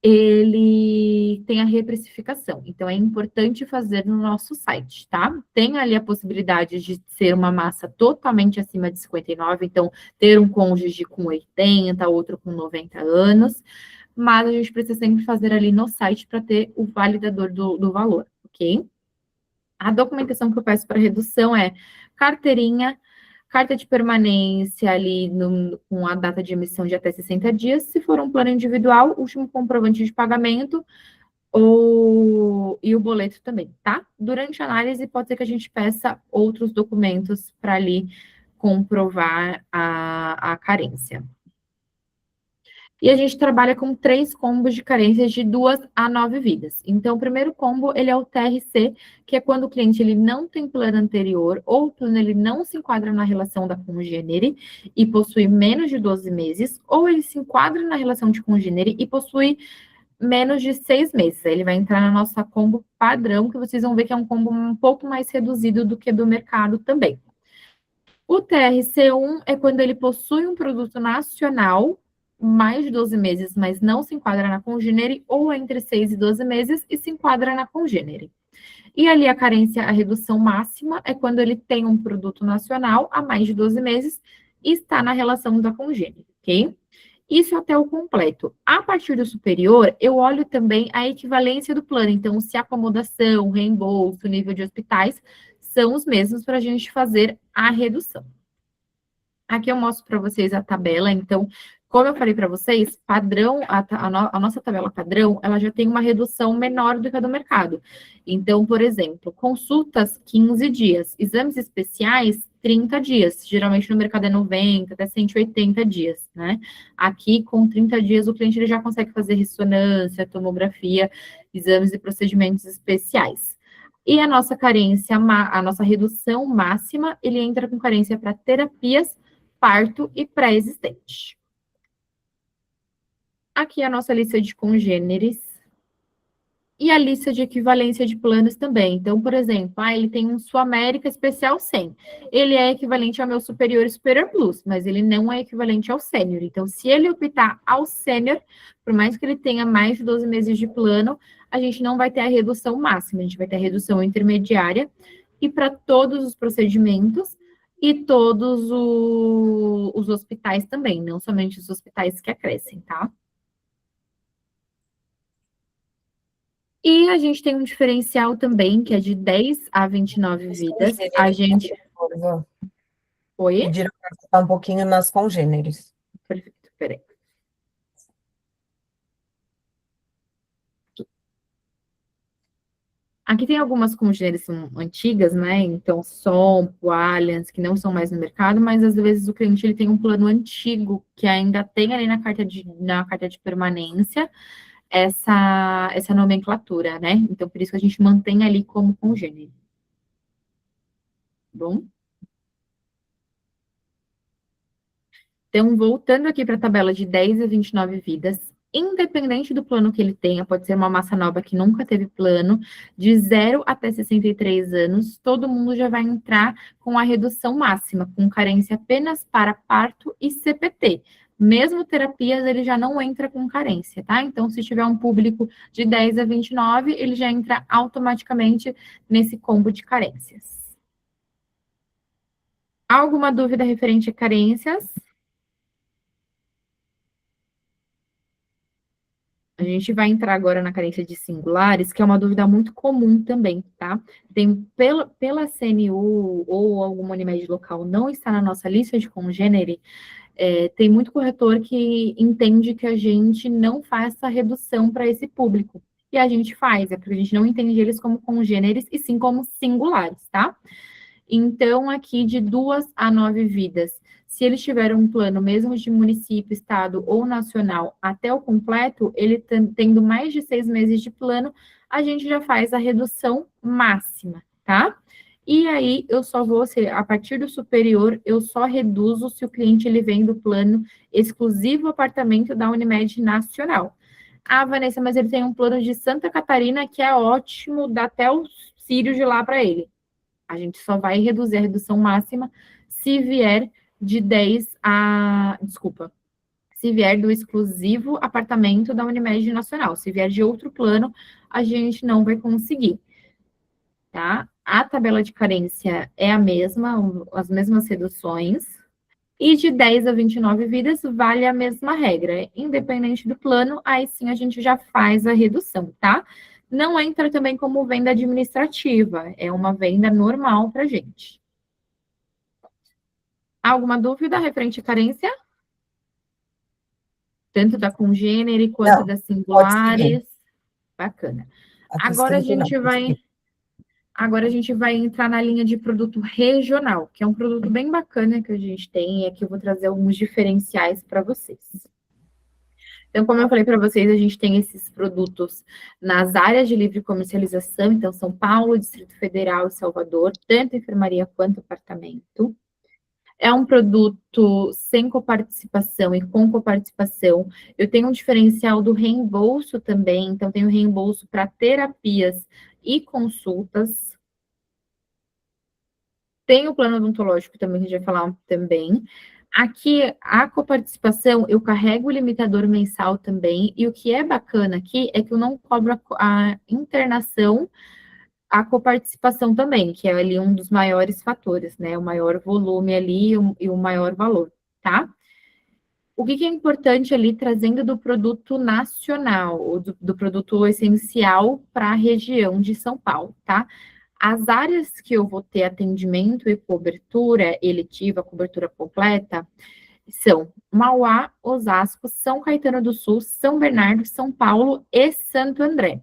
ele tem a reprecificação. Então, é importante fazer no nosso site, tá? Tem ali a possibilidade de ser uma massa totalmente acima de 59, então, ter um cônjuge com 80, outro com 90 anos, mas a gente precisa sempre fazer ali no site para ter o validador do valor, ok? A documentação que eu peço para redução é carteirinha, carta de permanência ali com a data de emissão de até 60 dias. Se for um plano individual, último comprovante de pagamento e o boleto também, tá? Durante a análise, pode ser que a gente peça outros documentos para ali comprovar a carência. E a gente trabalha com 3 combos de carências de 2 a 9 vidas. Então, o primeiro combo, ele é o TRC, que é quando o cliente ele não tem plano anterior, ou o plano ele não se enquadra na relação da congênere e possui menos de 12 meses, ou ele se enquadra na relação de congênere e possui menos de 6 meses. Ele vai entrar na nossa combo padrão, que vocês vão ver que é um combo um pouco mais reduzido do que do mercado também. O TRC1 é quando ele possui um produto nacional, mais de 12 meses, mas não se enquadra na congênere, ou entre 6 e 12 meses e se enquadra na congênere. E ali a carência, a redução máxima, é quando ele tem um produto nacional há mais de 12 meses e está na relação da congênere, ok? Isso até o completo. A partir do superior, eu olho também a equivalência do plano. Então, se a acomodação, reembolso, nível de hospitais são os mesmos para a gente fazer a redução. Aqui eu mostro para vocês a tabela. Então, como eu falei para vocês, padrão, a nossa tabela padrão, ela já tem uma redução menor do que a do mercado. Então, por exemplo, consultas, 15 dias. Exames especiais, 30 dias. Geralmente no mercado é 90, até 180 dias, né? Aqui, com 30 dias, o cliente ele já consegue fazer ressonância, tomografia, exames e procedimentos especiais. E a nossa carência, a nossa redução máxima, ele entra com carência para terapias, parto e pré-existente. Aqui é a nossa lista de congêneres e a lista de equivalência de planos também. Então, por exemplo, ele tem um Sul América Especial 100. Ele é equivalente ao meu Superior e Superior Plus, mas ele não é equivalente ao Sênior. Então, se ele optar ao Sênior, por mais que ele tenha mais de 12 meses de plano, a gente não vai ter a redução máxima, a gente vai ter a redução intermediária e para todos os procedimentos e todos os hospitais também, não somente os hospitais que acrescem, tá? E a gente tem um diferencial também, que é de 10 a 29 vidas. A gente... Oi? Pediram para ficar um pouquinho nas congêneres. Perfeito, peraí. Aqui tem algumas congêneres antigas, né? Então, Sompo, Allianz, que não são mais no mercado, mas às vezes o cliente ele tem um plano antigo que ainda tem ali na carta de permanência essa nomenclatura, né? Então, por isso que a gente mantém ali como congênere. Bom? Então, voltando aqui para a tabela de 10 a 29 vidas, independente do plano que ele tenha, pode ser uma massa nova que nunca teve plano, de 0 até 63 anos, todo mundo já vai entrar com a redução máxima, com carência apenas para parto e CPT. Mesmo terapias, ele já não entra com carência, tá? Então, se tiver um público de 10 a 29, ele já entra automaticamente nesse combo de carências. Alguma dúvida referente a carências? A gente vai entrar agora na carência de singulares, que é uma dúvida muito comum também, tá? Tem pela CNU ou alguma Unimed local não está na nossa lista de congênere, tem muito corretor que entende que a gente não faz essa redução para esse público. E a gente faz, é porque a gente não entende eles como congêneres, e sim como singulares, tá? Então, aqui de 2 a 9 vidas, se eles tiverem um plano, mesmo de município, estado ou nacional, até o completo, ele tendo mais de 6 meses de plano, a gente já faz a redução máxima, tá? E aí, eu só vou, a partir do superior, eu só reduzo se o cliente ele vem do plano exclusivo apartamento da Unimed Nacional. Ah, Vanessa, mas ele tem um plano de Santa Catarina que é ótimo, dá até o Sírio de lá para ele. A gente só vai reduzir a redução máxima se vier de 10 a... Desculpa. Se vier do exclusivo apartamento da Unimed Nacional. Se vier de outro plano, a gente não vai conseguir. Tá? A tabela de carência é a mesma, as mesmas reduções. E de 10 a 29 vidas, vale a mesma regra. Independente do plano, aí sim a gente já faz a redução, tá? Não entra também como venda administrativa, é uma venda normal para gente. Alguma dúvida referente à carência? Tanto da congênere quanto das singulares. Bacana. Agora a gente vai entrar na linha de produto regional, que é um produto bem bacana que a gente tem, e aqui eu vou trazer alguns diferenciais para vocês. Então, como eu falei para vocês, a gente tem esses produtos nas áreas de livre comercialização, então São Paulo, Distrito Federal e Salvador, tanto enfermaria quanto apartamento. É um produto sem coparticipação e com coparticipação. Eu tenho um diferencial do reembolso também, então tenho reembolso para terapias e consultas. Tem o plano odontológico também, que a gente vai falar também. Aqui, a coparticipação, eu carrego o limitador mensal também, e o que é bacana aqui é que eu não cobro a internação, a coparticipação também, que é ali um dos maiores fatores, né? O maior volume ali e o maior valor, tá? O que é importante ali, trazendo do produto nacional, ou do produto essencial para a região de São Paulo, tá? As áreas que eu vou ter atendimento e cobertura eletiva, cobertura completa, são Mauá, Osasco, São Caetano do Sul, São Bernardo, São Paulo e Santo André.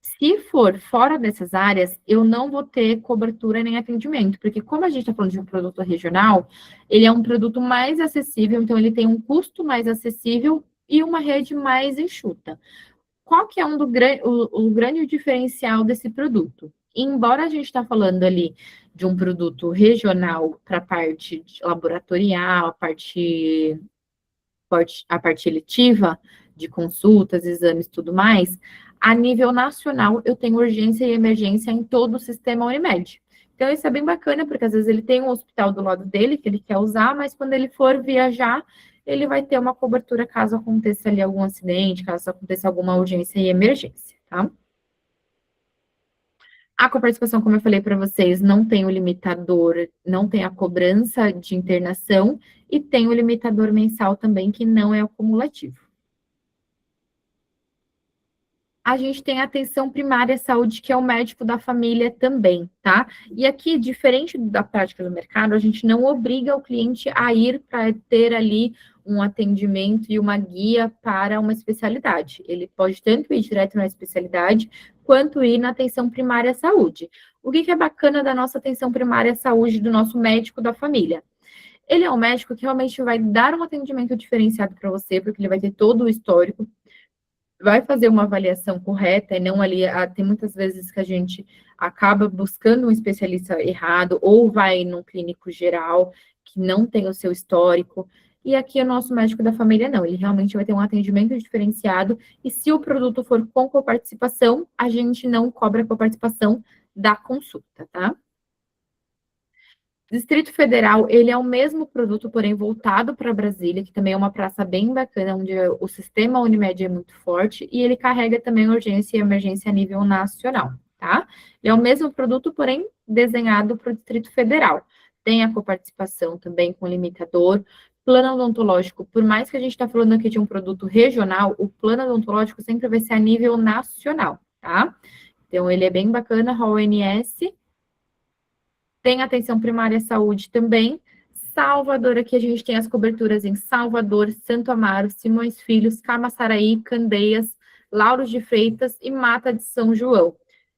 Se for fora dessas áreas, eu não vou ter cobertura nem atendimento, porque como a gente está falando de um produto regional, ele é um produto mais acessível, então ele tem um custo mais acessível e uma rede mais enxuta. Qual que é o grande diferencial desse produto? Embora a gente está falando ali de um produto regional para a parte laboratorial, a parte eletiva, de consultas, exames e tudo mais, a nível nacional eu tenho urgência e emergência em todo o sistema Unimed. Então isso é bem bacana, porque às vezes ele tem um hospital do lado dele que ele quer usar, mas quando ele for viajar, ele vai ter uma cobertura caso aconteça ali algum acidente, caso aconteça alguma urgência e emergência, tá? A coparticipação, como eu falei para vocês, não tem o limitador, não tem a cobrança de internação e tem o limitador mensal também, que não é acumulativo. a gente tem a atenção primária à saúde, que é o médico da família também, tá? E aqui, diferente da prática do mercado, a gente não obriga o cliente a ir para ter ali um atendimento e uma guia para uma especialidade. Ele pode tanto ir direto na especialidade, quanto ir na atenção primária à saúde. O que é bacana da nossa atenção primária à saúde, do nosso médico da família? Ele é um médico que realmente vai dar um atendimento diferenciado para você, porque ele vai ter todo o histórico, vai fazer uma avaliação correta e não ali, tem muitas vezes que a gente acaba buscando um especialista errado ou vai num clínico geral que não tem o seu histórico. E aqui o nosso médico da família não, ele realmente vai ter um atendimento diferenciado e se o produto for com coparticipação, a gente não cobra a coparticipação da consulta, tá? Distrito Federal, ele é o mesmo produto, porém voltado para Brasília, que também é uma praça bem bacana, onde o sistema Unimed é muito forte, e ele carrega também urgência e emergência a nível nacional, tá? Ele é o mesmo produto, porém desenhado para o Distrito Federal. Tem a coparticipação também com limitador. Plano odontológico, por mais que a gente está falando aqui de um produto regional, o plano odontológico sempre vai ser a nível nacional, tá? Então, ele é bem bacana, ONS. Tem atenção primária à saúde também. Salvador, aqui a gente tem as coberturas em Salvador, Santo Amaro, Simões Filhos, Camaçaraí, Candeias, Lauros de Freitas e Mata de São João. O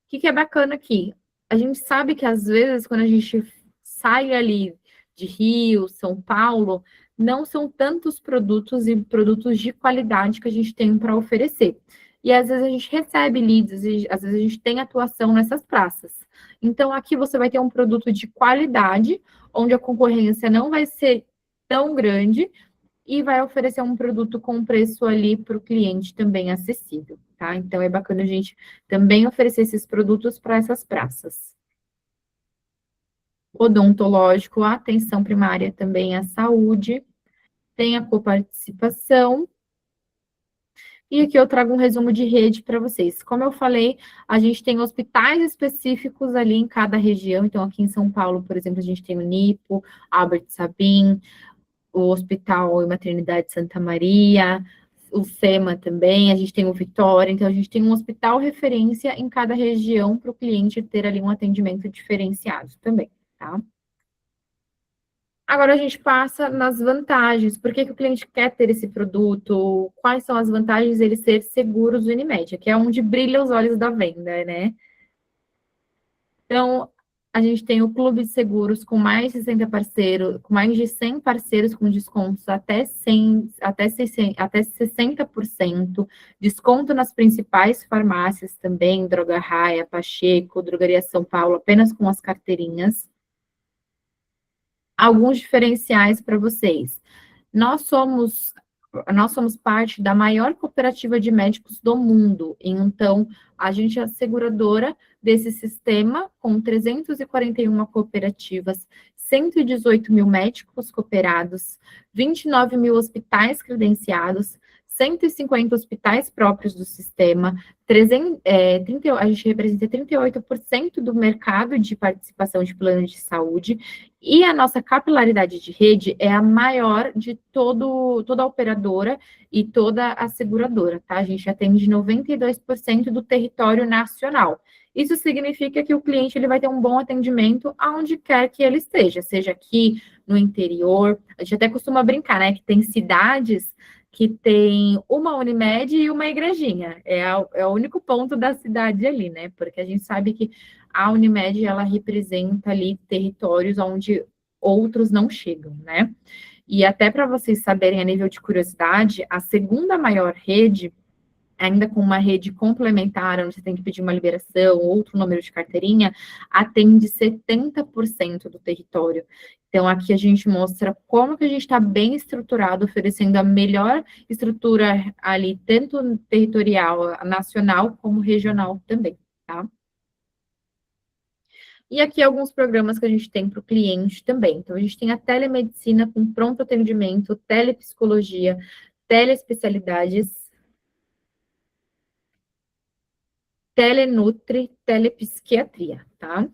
que é bacana aqui? A gente sabe que às vezes quando a gente sai ali de Rio, São Paulo, não são tantos produtos e produtos de qualidade que a gente tem para oferecer. E às vezes a gente recebe leads, e às vezes a gente tem atuação nessas praças. Então, aqui você vai ter um produto de qualidade, onde a concorrência não vai ser tão grande e vai oferecer um produto com preço ali para o cliente também acessível, tá? Então, é bacana a gente também oferecer esses produtos para essas praças. Odontológico, a atenção primária também à saúde, tem a coparticipação. E aqui eu trago um resumo de rede para vocês. Como eu falei, a gente tem hospitais específicos ali em cada região. Então, aqui em São Paulo, por exemplo, a gente tem o NIPO, Albert Sabin, o Hospital e Maternidade Santa Maria, o SEMA também, a gente tem o Vitória. Então, a gente tem um hospital referência em cada região para o cliente ter ali um atendimento diferenciado também, tá? Agora a gente passa nas vantagens. Por que o cliente quer ter esse produto? Quais são as vantagens dele ser seguros Unimed? Que é onde brilha os olhos da venda, né? Então, a gente tem o clube de seguros com mais de 60 parceiros, com mais de 100 parceiros com descontos até 60%, desconto nas principais farmácias também, Droga Raia, Pacheco, Drogaria São Paulo, apenas com as carteirinhas. Alguns diferenciais para vocês. Nós somos parte da maior cooperativa de médicos do mundo. Então, a gente é a seguradora desse sistema, com 341 cooperativas, 118 mil médicos cooperados, 29 mil hospitais credenciados, 150 hospitais próprios do sistema, a gente representa 38% do mercado de participação de planos de saúde, e a nossa capilaridade de rede é a maior de toda a operadora e toda a seguradora, tá? A gente atende 92% do território nacional. Isso significa que o cliente ele vai ter um bom atendimento aonde quer que ele esteja, seja aqui no interior. A gente até costuma brincar, né? Que tem cidades que tem uma Unimed e uma igrejinha. É o único ponto da cidade ali, né? Porque a gente sabe que a Unimed, ela representa ali territórios onde outros não chegam, né? E até para vocês saberem, a nível de curiosidade, a segunda maior rede, ainda com uma rede complementar, onde você tem que pedir uma liberação, outro número de carteirinha, atende 70% do território. Então, aqui a gente mostra como que a gente está bem estruturado, oferecendo a melhor estrutura ali, tanto territorial, nacional, como regional também, tá? E aqui alguns programas que a gente tem para o cliente também. Então, a gente tem a telemedicina com pronto atendimento, telepsicologia, teleespecialidades, telenutri, telepsiquiatria, tá?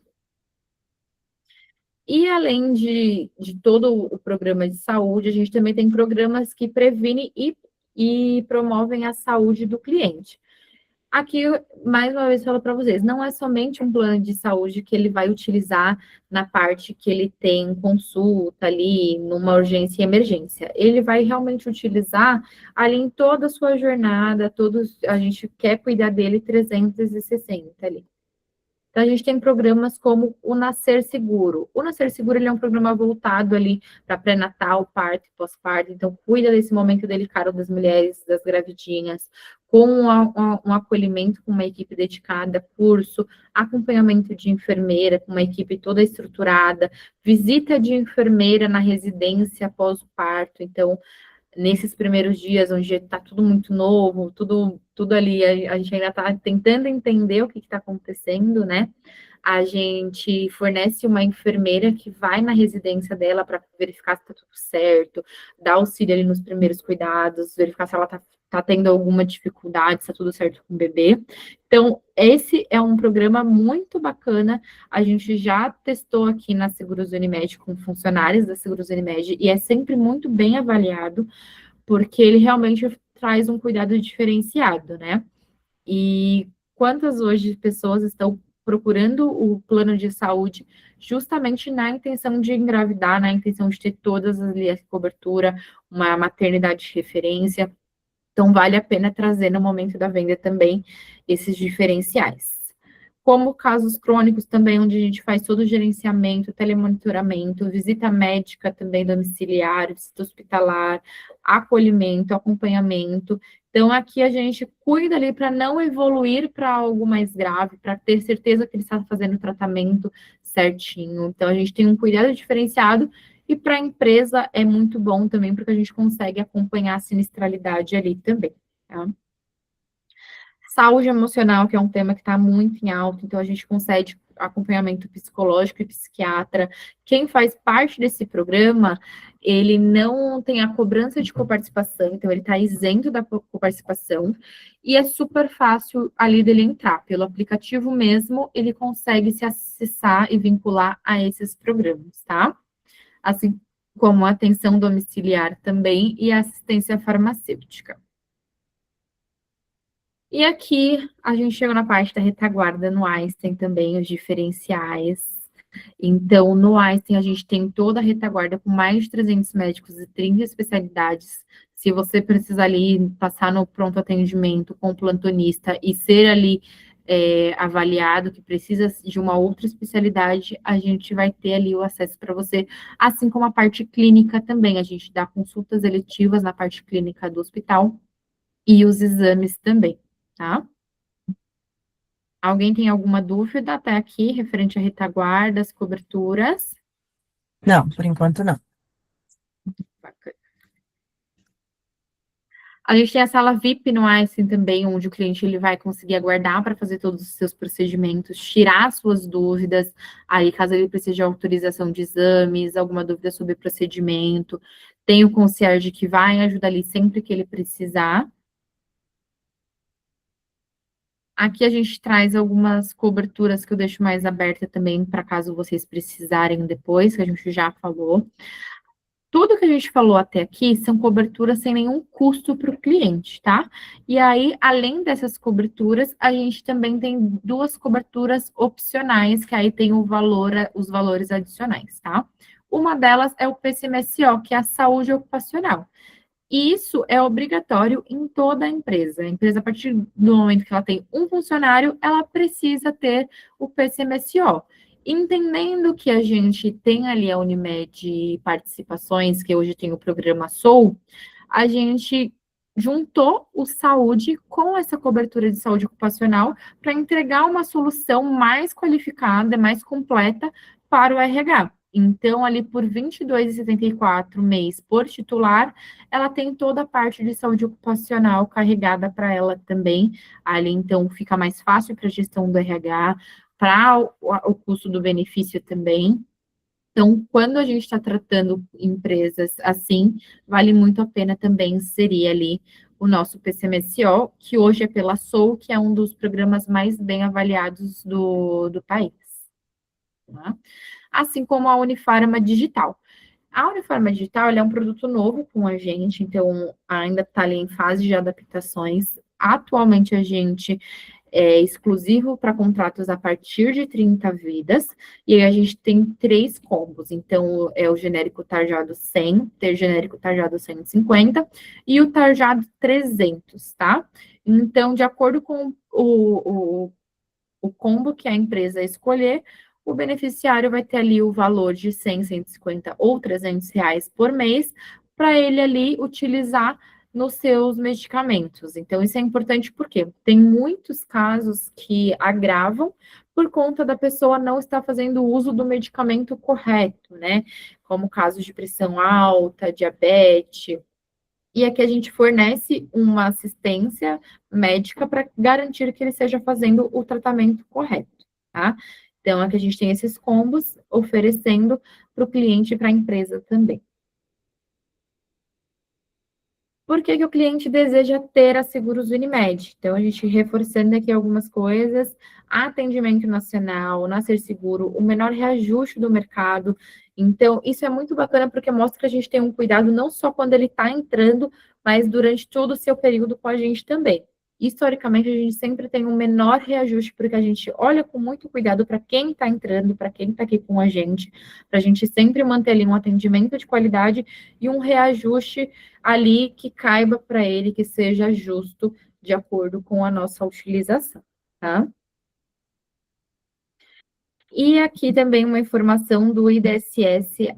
E além de todo o programa de saúde, a gente também tem programas que previnem e promovem a saúde do cliente. Aqui, mais uma vez, falo para vocês, não é somente um plano de saúde que ele vai utilizar na parte que ele tem consulta ali, numa urgência e emergência. Ele vai realmente utilizar ali em toda a sua jornada, a gente quer cuidar dele 360 ali. Então, a gente tem programas como o Nascer Seguro. O Nascer Seguro ele é um programa voltado ali para pré-natal, parto e pós-parto. Então, cuida desse momento delicado das mulheres, das gravidinhas, com um acolhimento com uma equipe dedicada, curso, acompanhamento de enfermeira, com uma equipe toda estruturada, visita de enfermeira na residência após o parto. Então, nesses primeiros dias, onde está tudo muito novo, tudo ali, a gente ainda está tentando entender o que está acontecendo, né? A gente fornece uma enfermeira que vai na residência dela para verificar se está tudo certo, dar auxílio ali nos primeiros cuidados, verificar se ela está tendo alguma dificuldade, se está tudo certo com o bebê. Então, esse é um programa muito bacana. A gente já testou aqui na Seguros Unimed com funcionários da Seguros Unimed e é sempre muito bem avaliado, porque ele realmente traz um cuidado diferenciado, né? E quantas hoje pessoas estão procurando o plano de saúde justamente na intenção de engravidar, na intenção de ter todas ali a cobertura, uma maternidade de referência. Então, vale a pena trazer no momento da venda também esses diferenciais. Como casos crônicos também, onde a gente faz todo o gerenciamento, telemonitoramento, visita médica também domiciliar, visita hospitalar, acolhimento, acompanhamento. Então, aqui a gente cuida ali para não evoluir para algo mais grave, para ter certeza que ele está fazendo o tratamento certinho. Então, a gente tem um cuidado diferenciado e para a empresa é muito bom também, porque a gente consegue acompanhar a sinistralidade ali também, tá? Saúde emocional, que é um tema que está muito em alta, então a gente concede acompanhamento psicológico e psiquiatra. Quem faz parte desse programa, ele não tem a cobrança de coparticipação, então ele está isento da coparticipação, e é super fácil ali dele entrar. Pelo aplicativo mesmo, ele consegue se acessar e vincular a esses programas, tá? Assim como a atenção domiciliar também e a assistência farmacêutica. E aqui a gente chega na parte da retaguarda no Einstein também, os diferenciais. Então, no Einstein, a gente tem toda a retaguarda com mais de 300 médicos e 30 especialidades. Se você precisar ali passar no pronto atendimento com o plantonista e ser ali avaliado, que precisa de uma outra especialidade, a gente vai ter ali o acesso para você, assim como a parte clínica também. A gente dá consultas eletivas na parte clínica do hospital e os exames também, tá? Alguém tem alguma dúvida até aqui, referente à retaguarda, as coberturas? Não, por enquanto não. Bacana. A gente tem a sala VIP no Einstein também, onde o cliente ele vai conseguir aguardar para fazer todos os seus procedimentos, tirar suas dúvidas, aí caso ele precise de autorização de exames, alguma dúvida sobre procedimento. Tem o concierge que vai ajudar ali sempre que ele precisar. Aqui a gente traz algumas coberturas que eu deixo mais aberta também, para caso vocês precisarem depois, que a gente já falou. Tudo que a gente falou até aqui são coberturas sem nenhum custo para o cliente, tá? E aí, além dessas coberturas, a gente também tem duas coberturas opcionais, que aí tem os valores adicionais, tá? Uma delas é o PCMSO, que é a saúde ocupacional. E isso é obrigatório em toda a empresa. A empresa, a partir do momento que ela tem um funcionário, ela precisa ter o PCMSO. Entendendo que a gente tem ali a Unimed Participações, que hoje tem o programa Soul, a gente juntou o saúde com essa cobertura de saúde ocupacional para entregar uma solução mais qualificada, mais completa para o RH. Então, ali por R$ 22,74 mês por titular, ela tem toda a parte de saúde ocupacional carregada para ela também. Ali, então, fica mais fácil para a gestão do RH, para o custo do benefício também. Então, quando a gente está tratando empresas assim, vale muito a pena também inserir ali o nosso PCMSO, que hoje é pela Soul, que é um dos programas mais bem avaliados do país. Tá? Assim como a Unifarma Digital. A Unifarma Digital é um produto novo com a gente, então ainda está ali em fase de adaptações. atualmente a gente é exclusivo para contratos a partir de 30 vidas, e aí a gente tem 3 combos. Então, é o genérico tarjado 100, ter genérico tarjado 150 e o tarjado 300, tá? Então, de acordo com o combo que a empresa escolher, o beneficiário vai ter ali o valor de 100, 150 ou 300 reais por mês para ele ali utilizar nos seus medicamentos. Então, isso é importante porque tem muitos casos que agravam por conta da pessoa não estar fazendo uso do medicamento correto, né? Como casos de pressão alta, diabetes, e aqui a gente fornece uma assistência médica para garantir que ele esteja fazendo o tratamento correto, tá? Então, aqui a gente tem esses combos oferecendo para o cliente e para a empresa também. Por que que o cliente deseja ter a Seguros Unimed? Então, a gente reforçando aqui algumas coisas, atendimento nacional, Nascer Seguro, o menor reajuste do mercado. Então, isso é muito bacana porque mostra que a gente tem um cuidado não só quando ele está entrando, mas durante todo o seu período com a gente também. Historicamente, a gente sempre tem um menor reajuste, porque a gente olha com muito cuidado para quem está entrando, para quem está aqui com a gente, para a gente sempre manter ali um atendimento de qualidade e um reajuste ali que caiba para ele, que seja justo de acordo com a nossa utilização, tá? E aqui também uma informação do IDSS.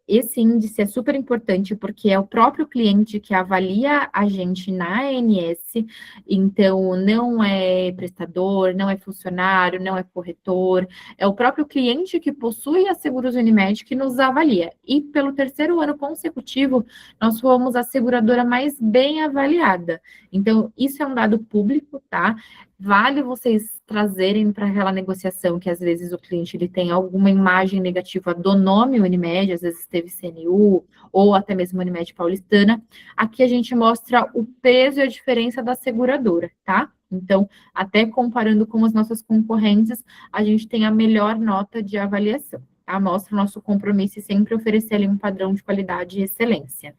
Esse índice é super importante porque é o próprio cliente que avalia a gente na ANS, então não é prestador, não é funcionário, não é corretor, é o próprio cliente que possui a Seguros Unimed que nos avalia. E pelo 3º ano consecutivo, nós fomos a seguradora mais bem avaliada. Então, isso é um dado público, tá? Vale vocês trazerem para aquela negociação que às vezes o cliente ele tem alguma imagem negativa do nome Unimed, às vezes teve CNU ou até mesmo Unimed Paulistana. Aqui a gente mostra o peso e a diferença da seguradora, tá? Então, até comparando com as nossas concorrentes, a gente tem a melhor nota de avaliação, tá? Mostra o nosso compromisso e sempre oferecer ali um padrão de qualidade e excelência.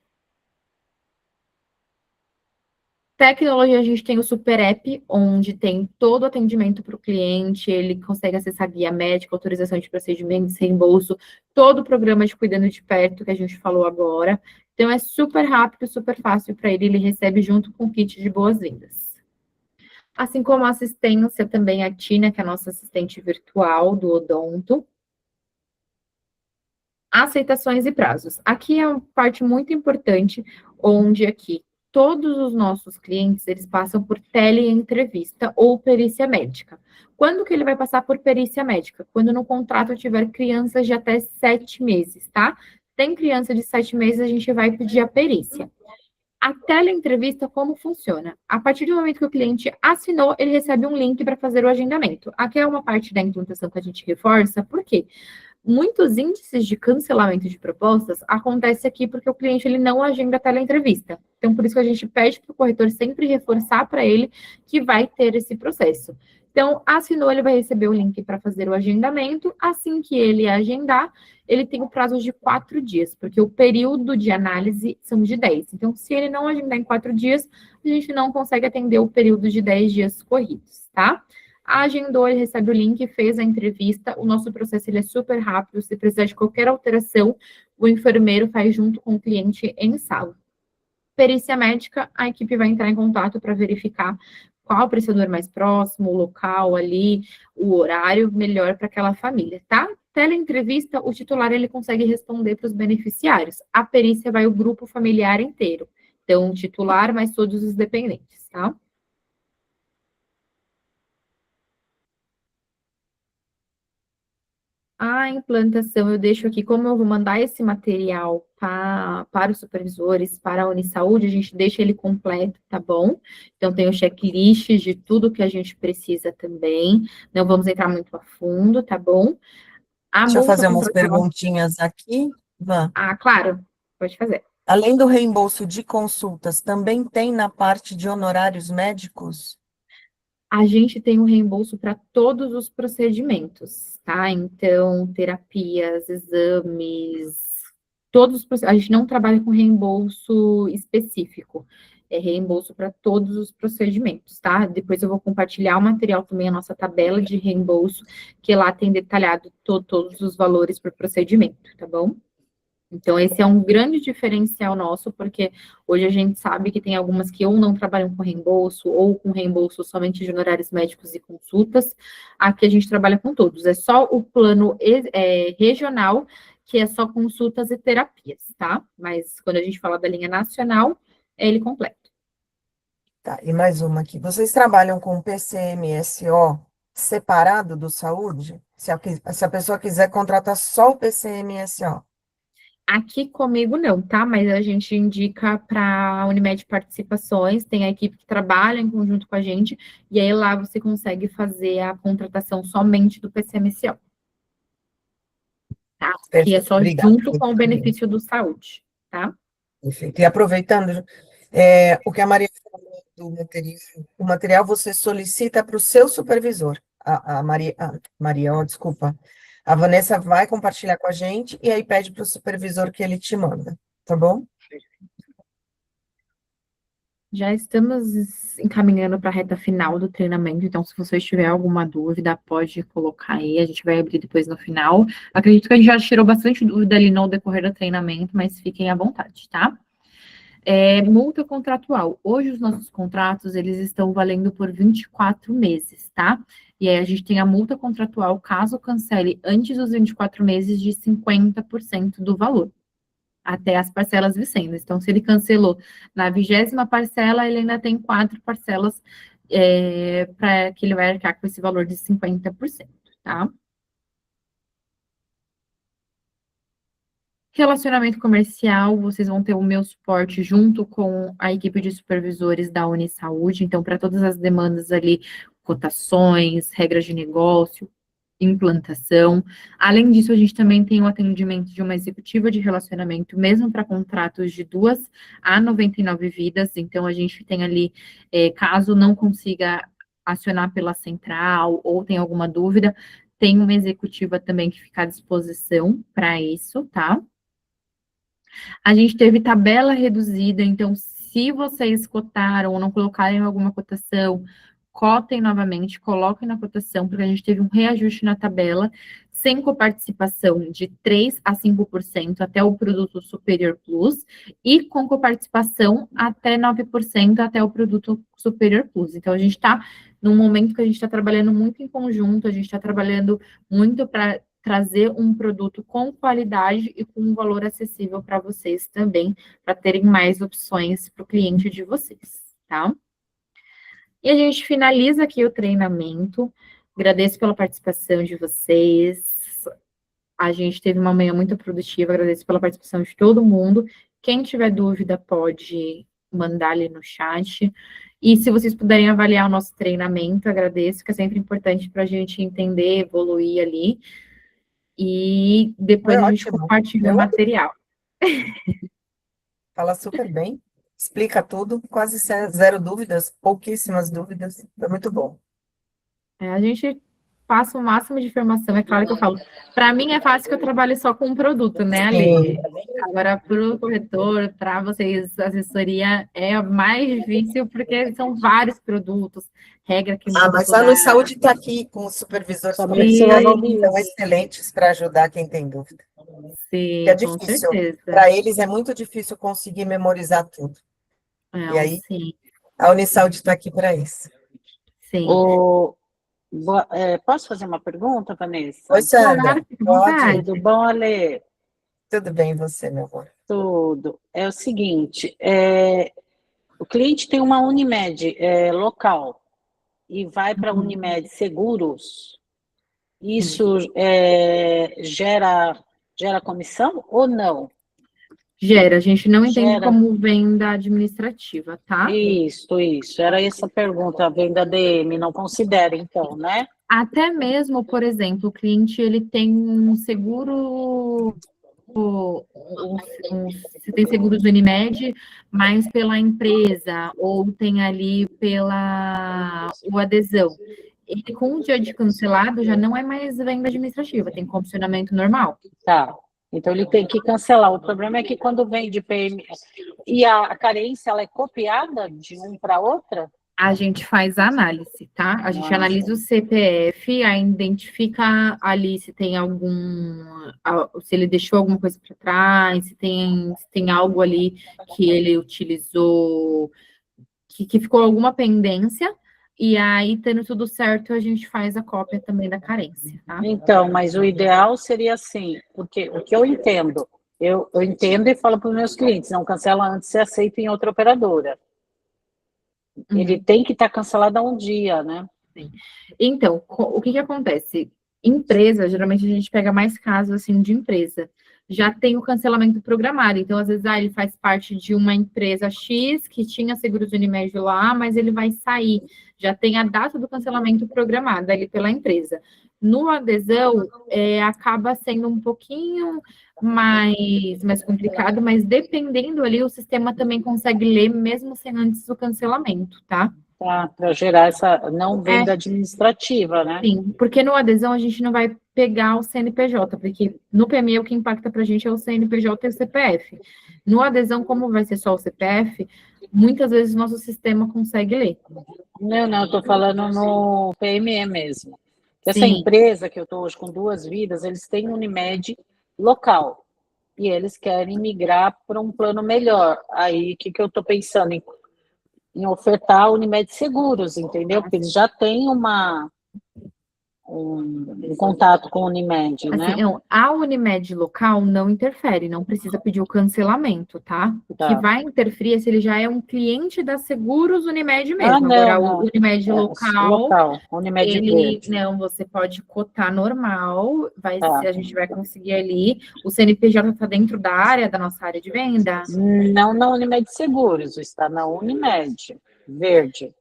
Tecnologia, a gente tem o Super App, onde tem todo o atendimento para o cliente, ele consegue acessar guia médica, autorização de procedimentos, reembolso, todo o programa de Cuidando de Perto, que a gente falou agora. Então, é super rápido, super fácil para ele, ele recebe junto com o kit de boas-vindas. Assim como a assistência também, a Tina, que é a nossa assistente virtual do Odonto. Aceitações e prazos. Aqui é uma parte muito importante, onde aqui todos os nossos clientes, eles passam por teleentrevista ou perícia médica. Quando que ele vai passar por perícia médica? Quando no contrato tiver crianças de até 7 meses, tá? Tem criança de 7 meses, a gente vai pedir a perícia. A teleentrevista, como funciona? A partir do momento que o cliente assinou, ele recebe um link para fazer o agendamento. Aqui é uma parte da implantação que a gente reforça, por quê? Muitos índices de cancelamento de propostas acontece aqui porque o cliente ele não agenda a teleentrevista. Então, por isso que a gente pede para o corretor sempre reforçar para ele que vai ter esse processo. Então, assinou, ele vai receber o link para fazer o agendamento. Assim que ele agendar, ele tem o prazo de 4 dias, porque o período de análise são de 10. Então, se ele não agendar em 4 dias, a gente não consegue atender o período de 10 dias corridos, tá? Agendou, ele recebe o link, fez a entrevista, o nosso processo ele é super rápido, se precisar de qualquer alteração, o enfermeiro faz junto com o cliente em sala. Perícia médica, a equipe vai entrar em contato para verificar qual o prestador mais próximo, o local ali, o horário melhor para aquela família, tá? Teleentrevista, o titular ele consegue responder para os beneficiários. A perícia vai o grupo familiar inteiro. Então, o titular mais todos os dependentes, tá? A implantação, eu deixo aqui, como eu vou mandar esse material para os supervisores, para a Unisaúde, a gente deixa ele completo, tá bom? Então, tem o checklist de tudo que a gente precisa também. Não vamos entrar muito a fundo, tá bom? A Deixa eu multa fazer umas contratual. perguntinhas aqui, Van. Ah, claro, pode fazer. Além do reembolso de consultas, também tem na parte de honorários médicos? A gente tem um reembolso para todos os procedimentos, tá? Então, terapias, exames, todos os procedimentos. A gente não trabalha com reembolso específico. É reembolso para todos os procedimentos, tá? Depois eu vou compartilhar o material também, a nossa tabela de reembolso, que lá tem detalhado todos os valores por procedimento, tá bom? Então, esse é um grande diferencial nosso, porque hoje a gente sabe que tem algumas que ou não trabalham com reembolso, ou com reembolso somente de honorários médicos e consultas. Aqui a gente trabalha com todos. É só o plano regional, que é só consultas e terapias, tá? Mas quando a gente fala da linha nacional, é ele completo. Tá, e mais uma aqui. Vocês trabalham com PCMSO separado do saúde? Se a pessoa quiser contratar só o PCMSO. Aqui comigo não, tá? Mas a gente indica para a Unimed Participações, tem a equipe que trabalha em conjunto com a gente, e aí lá você consegue fazer a contratação somente do PCMSO. Tá? Que é só Obrigada. junto com o benefício do saúde, tá? Perfeito. E aproveitando, o que a Maria falou do material, o material você solicita para o seu supervisor. Desculpa. A Vanessa vai compartilhar com a gente e aí pede para o supervisor que ele te manda, tá bom? Já estamos encaminhando para a reta final do treinamento, então se você tiver alguma dúvida, pode colocar aí, a gente vai abrir depois no final. Acredito que a gente já tirou bastante dúvida ali no decorrer do treinamento, mas fiquem à vontade, tá? Multa contratual. Hoje os nossos contratos, eles estão valendo por 24 meses, tá? E aí a gente tem a multa contratual, caso cancele antes dos 24 meses, de 50% do valor, até as parcelas vencendo. Então, se ele cancelou na 20ª parcela, ele ainda tem 4 parcelas para que ele vai arcar com esse valor de 50%, tá? Relacionamento comercial, vocês vão ter o meu suporte junto com a equipe de supervisores da Unisaúde, então, para todas as demandas ali, cotações, regras de negócio, implantação. Além disso, a gente também tem o atendimento de uma executiva de relacionamento, mesmo para contratos de 2 a 99 vidas, então a gente tem ali, caso não consiga acionar pela central ou tem alguma dúvida, tem uma executiva também que fica à disposição para isso, tá? A gente teve tabela reduzida, então, se vocês cotaram ou não colocarem alguma cotação, cotem novamente, coloquem na cotação, porque a gente teve um reajuste na tabela, sem coparticipação de 3% a 5% até o produto Superior Plus, e com coparticipação até 9% até o produto Superior Plus. Então, a gente está num momento que a gente está trabalhando muito em conjunto, a gente está trabalhando muito para trazer um produto com qualidade e com um valor acessível para vocês também, para terem mais opções para o cliente de vocês, tá? E a gente finaliza aqui o treinamento. Agradeço pela participação de vocês. A gente teve uma manhã muito produtiva, agradeço pela participação de todo mundo. Quem tiver dúvida pode mandar ali no chat. E se vocês puderem avaliar o nosso treinamento, agradeço, que é sempre importante para a gente entender, evoluir ali. E depois a gente compartilha o material. Fala super bem, explica tudo, quase zero dúvidas, pouquíssimas dúvidas, foi muito bom. A gente passa o máximo de informação, é claro que eu falo. Para mim é fácil que eu trabalho só com um produto, né, Ale? Agora, para o corretor, para vocês, a assessoria é mais difícil, porque são vários produtos, regra que muda. Mas a Unisaúde está aqui com os supervisores comerciais, são excelentes para ajudar quem tem dúvida. Sim, é difícil. Para eles é muito difícil conseguir memorizar tudo. E aí, sim, a Unisaúde está aqui para isso. Sim. Posso fazer uma pergunta, Vanessa? Oi, Sandra. Pode. Tudo bom, Ale? Tudo bem, e você, meu amor? Tudo. É o seguinte, o cliente tem uma Unimed local e vai para a Unimed Seguros, isso gera comissão ou não? Gera, a gente não entende como venda administrativa, tá? Isso. Era essa a pergunta, a venda DM, não considera, então, né? Até mesmo, por exemplo, o cliente, ele tem um seguro, se tem seguros do Unimed, mas pela empresa, ou tem ali o adesão. Ele, com o dia de cancelado, já não é mais venda administrativa, tem comissionamento normal. Tá. Então, ele tem que cancelar. O problema é que quando vende E a carência, ela é copiada de um para outra? A gente faz a análise, tá? A gente analisa o CPF, aí identifica ali se tem se ele deixou alguma coisa para trás, se tem algo ali que ele utilizou, que ficou alguma pendência, e aí, tendo tudo certo, a gente faz a cópia também da carência, tá? Então, mas o ideal seria assim, porque o que eu entendo, eu entendo e falo para os meus clientes, não cancela antes de ser aceito em outra operadora. Ele tem que estar cancelado há um dia, né? Então, o que acontece? Empresa, geralmente a gente pega mais casos assim de empresa. Já tem o cancelamento programado. Então, às vezes, ele faz parte de uma empresa X que tinha seguros Unimed lá, mas ele vai sair. Já tem a data do cancelamento programada ali pela empresa. No adesão, acaba sendo um pouquinho mais complicado, mas dependendo ali, o sistema também consegue ler mesmo sem antes do cancelamento, tá? Para gerar essa não venda administrativa, né? Sim, porque no adesão a gente não vai pegar o CNPJ, porque no PME o que impacta para a gente é o CNPJ e o CPF. No adesão, como vai ser só o CPF, muitas vezes o nosso sistema consegue ler. Não, eu estou falando no PME mesmo. Essa Sim. empresa que eu estou hoje com 2 vidas, eles têm Unimed local e eles querem migrar para um plano melhor. Aí, o que eu estou pensando? Em ofertar Unimed Seguros, entendeu? Porque eles já têm um contato com a Unimed, né? Assim, não, a Unimed local não interfere, não precisa pedir o cancelamento, tá? O que vai interferir é se ele já é um cliente da Seguros Unimed mesmo. Agora, o Unimed local, Unimed ele, Verde. não, você pode cotar normal, a gente vai conseguir ali. O CNPJ está dentro da área, da nossa área de venda? Não na Unimed Seguros, está na Unimed Verde.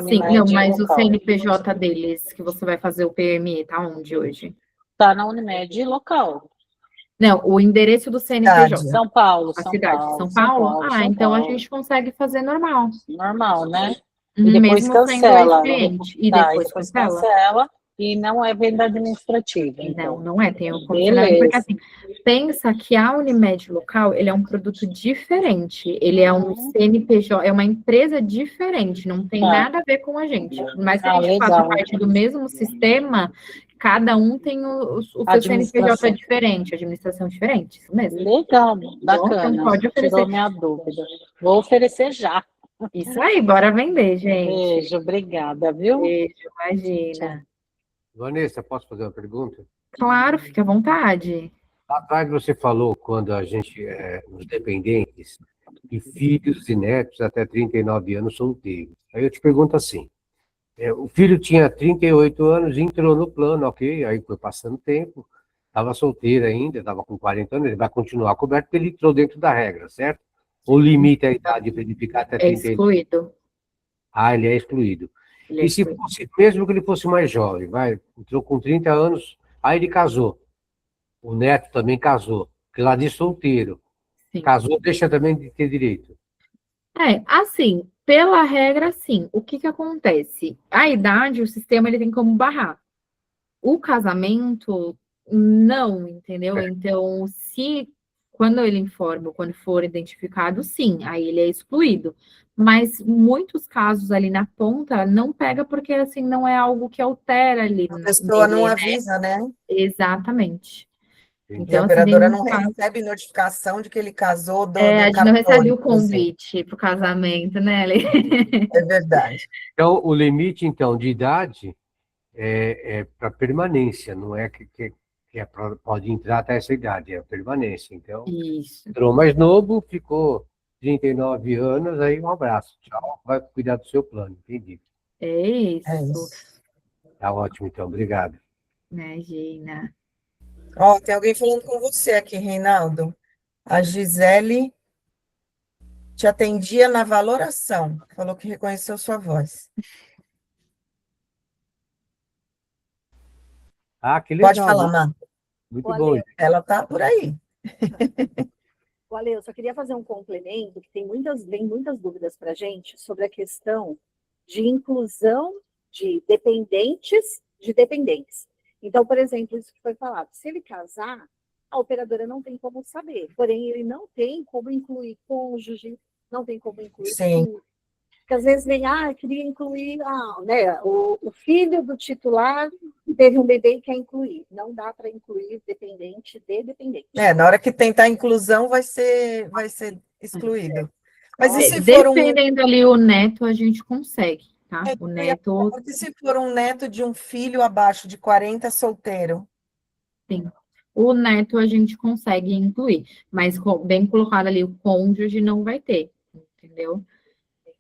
Sim, não, mas local. O CNPJ deles, que você vai fazer o PME, tá onde hoje? Está na Unimed local. Não, o endereço do CNPJ. São Paulo, a cidade de São Paulo? Então a gente consegue fazer normal. Normal, né? E depois mesmo cancela. Cliente. E depois cancela. E não é venda administrativa. Então. Não é, tem um condicionamento, porque assim, pensa que a Unimed local, ele é um produto diferente, ele é um CNPJ, é uma empresa diferente, não tem nada a ver com a gente. Mas se a gente faça parte do mesmo sistema, cada um tem o seu CNPJ diferente, administração diferente, isso mesmo. Legal, bacana. Então, pode oferecer. Tirou minha dúvida. Vou oferecer já. Isso aí, bora vender, gente. Beijo, obrigada, viu? Beijo, imagina. Vanessa, posso fazer uma pergunta? Claro, fica à vontade. Lá atrás você falou, quando a gente os dependentes, de filhos e netos até 39 anos solteiros. Aí eu te pergunto assim, o filho tinha 38 anos, entrou no plano, ok, aí foi passando tempo, estava solteiro ainda, estava com 40 anos, ele vai continuar coberto porque ele entrou dentro da regra, certo? Ou limita a idade para ele ficar até 39? É excluído. Ah, ele é excluído. E se fosse, mesmo que ele fosse mais jovem, entrou com 30 anos, aí ele casou. O neto também casou, porque lá de solteiro. Sim. Casou, deixa também de ter direito. Assim, pela regra, sim. O que acontece? A idade, o sistema, ele tem como barrar. O casamento, não, entendeu? Então, quando ele informa, quando for identificado, sim, aí ele é excluído. Mas muitos casos ali na ponta não pega porque, assim, não é algo que altera ali. A pessoa não avisa, né? Exatamente. Então, a operadora não recebe notificação de que ele casou do a gente não recebe o convite para o casamento, né, Lê? É verdade. Então, o limite, então, de idade é para permanência, não é que pode entrar até essa idade, é a permanência. Então, isso. Entrou mais novo, ficou 39 anos, aí um abraço, tchau, vai cuidar do seu plano, entendi. É isso. Tá ótimo, então, obrigado. Imagina. Tem alguém falando com você aqui, Reinaldo. A Gisele te atendia na valoração, falou que reconheceu sua voz. Ah, que legal. Pode falar, Má. Muito bom. Ela tá por aí. Olha, eu só queria fazer um complemento, que vem muitas dúvidas para a gente sobre a questão de inclusão de dependentes de dependentes. Então, por exemplo, isso que foi falado, se ele casar, a operadora não tem como saber. Porém, ele não tem como incluir cônjuge, não tem como incluir Sim. filho. Porque às vezes vem, queria incluir, né, o filho do titular teve um bebê e quer incluir. Não dá para incluir dependente de dependente. Na hora que tentar a inclusão, vai ser excluído. Mas e se for Dependendo ali o neto, a gente consegue, tá? O neto, porque se for um neto de um filho abaixo de 40, solteiro? sim. O neto a gente consegue incluir, mas bem colocado ali, o cônjuge não vai ter, entendeu?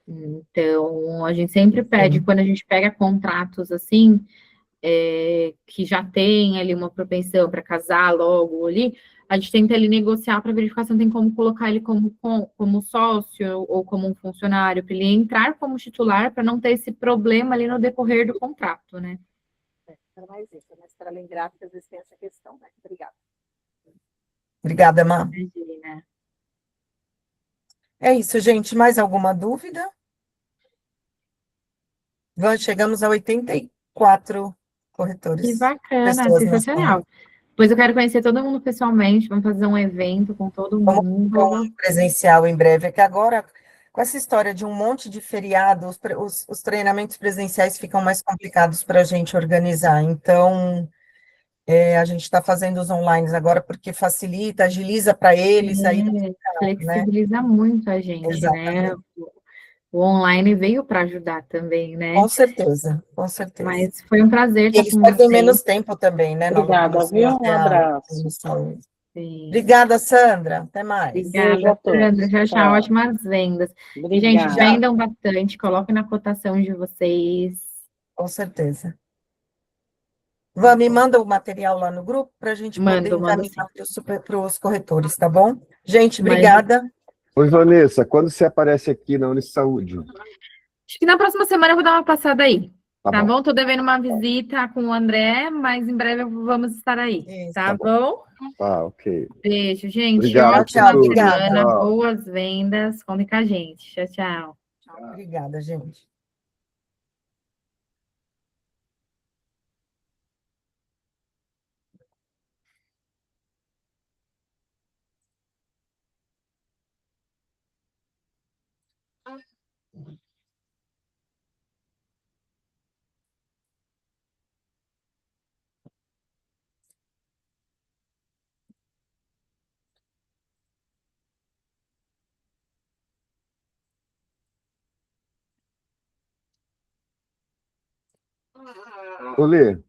Então, a gente sempre pede, quando a gente pega contratos assim, que já tem ali uma propensão para casar logo ali, a gente tenta ali negociar para verificar se não tem como colocar ele como sócio ou como um funcionário, para ele entrar como titular, para não ter esse problema ali no decorrer do contrato, né? Era mais isso, mas para lembrar que às vezes tem essa questão, né? Obrigada. Obrigada, Má. Imagina. É isso, gente. Mais alguma dúvida? Chegamos a 84 corretores. Que bacana, Pessoas nessa live. sensacional. Depois eu quero conhecer todo mundo pessoalmente, vamos fazer um evento com todo Vamos mundo. para um presencial em breve. É que agora, com essa história de um monte de feriado, os treinamentos presenciais ficam mais complicados para a gente organizar. Então, a gente está fazendo os online agora porque facilita, agiliza para eles, aí não fica, né? Flexibiliza muito a gente, né? Exatamente. O online veio para ajudar também, né? Com certeza, com certeza. Mas foi um prazer E estar eles com perdem vocês. menos tempo também, né? Obrigada, viu? Um abraço. Sim. Obrigada, Sandra. Até mais. Beijo a Obrigada, Sandra. todos. Tchau, tchau. Tchau. Ótimas vendas. E, gente, Obrigada. vendam bastante, coloquem na cotação de vocês. Com certeza. Vã, me manda o material lá no grupo para a gente poder Mando sim. encaminhar para os corretores, tá bom? Gente, Mas obrigada. Oi, Vanessa, quando você aparece aqui na Unisaúde? acho que na próxima semana eu vou dar uma passada aí. Tá bom. bom? Tô devendo uma visita com o André, mas em breve vamos estar aí. Isso, Tá bom? Tá, ok. Beijo, gente. Obrigado Tchau, Ótima por tudo. obrigada. semana, Tchau. boas vendas. Contem com a gente. Tchau, tchau. Obrigada, gente. Olê,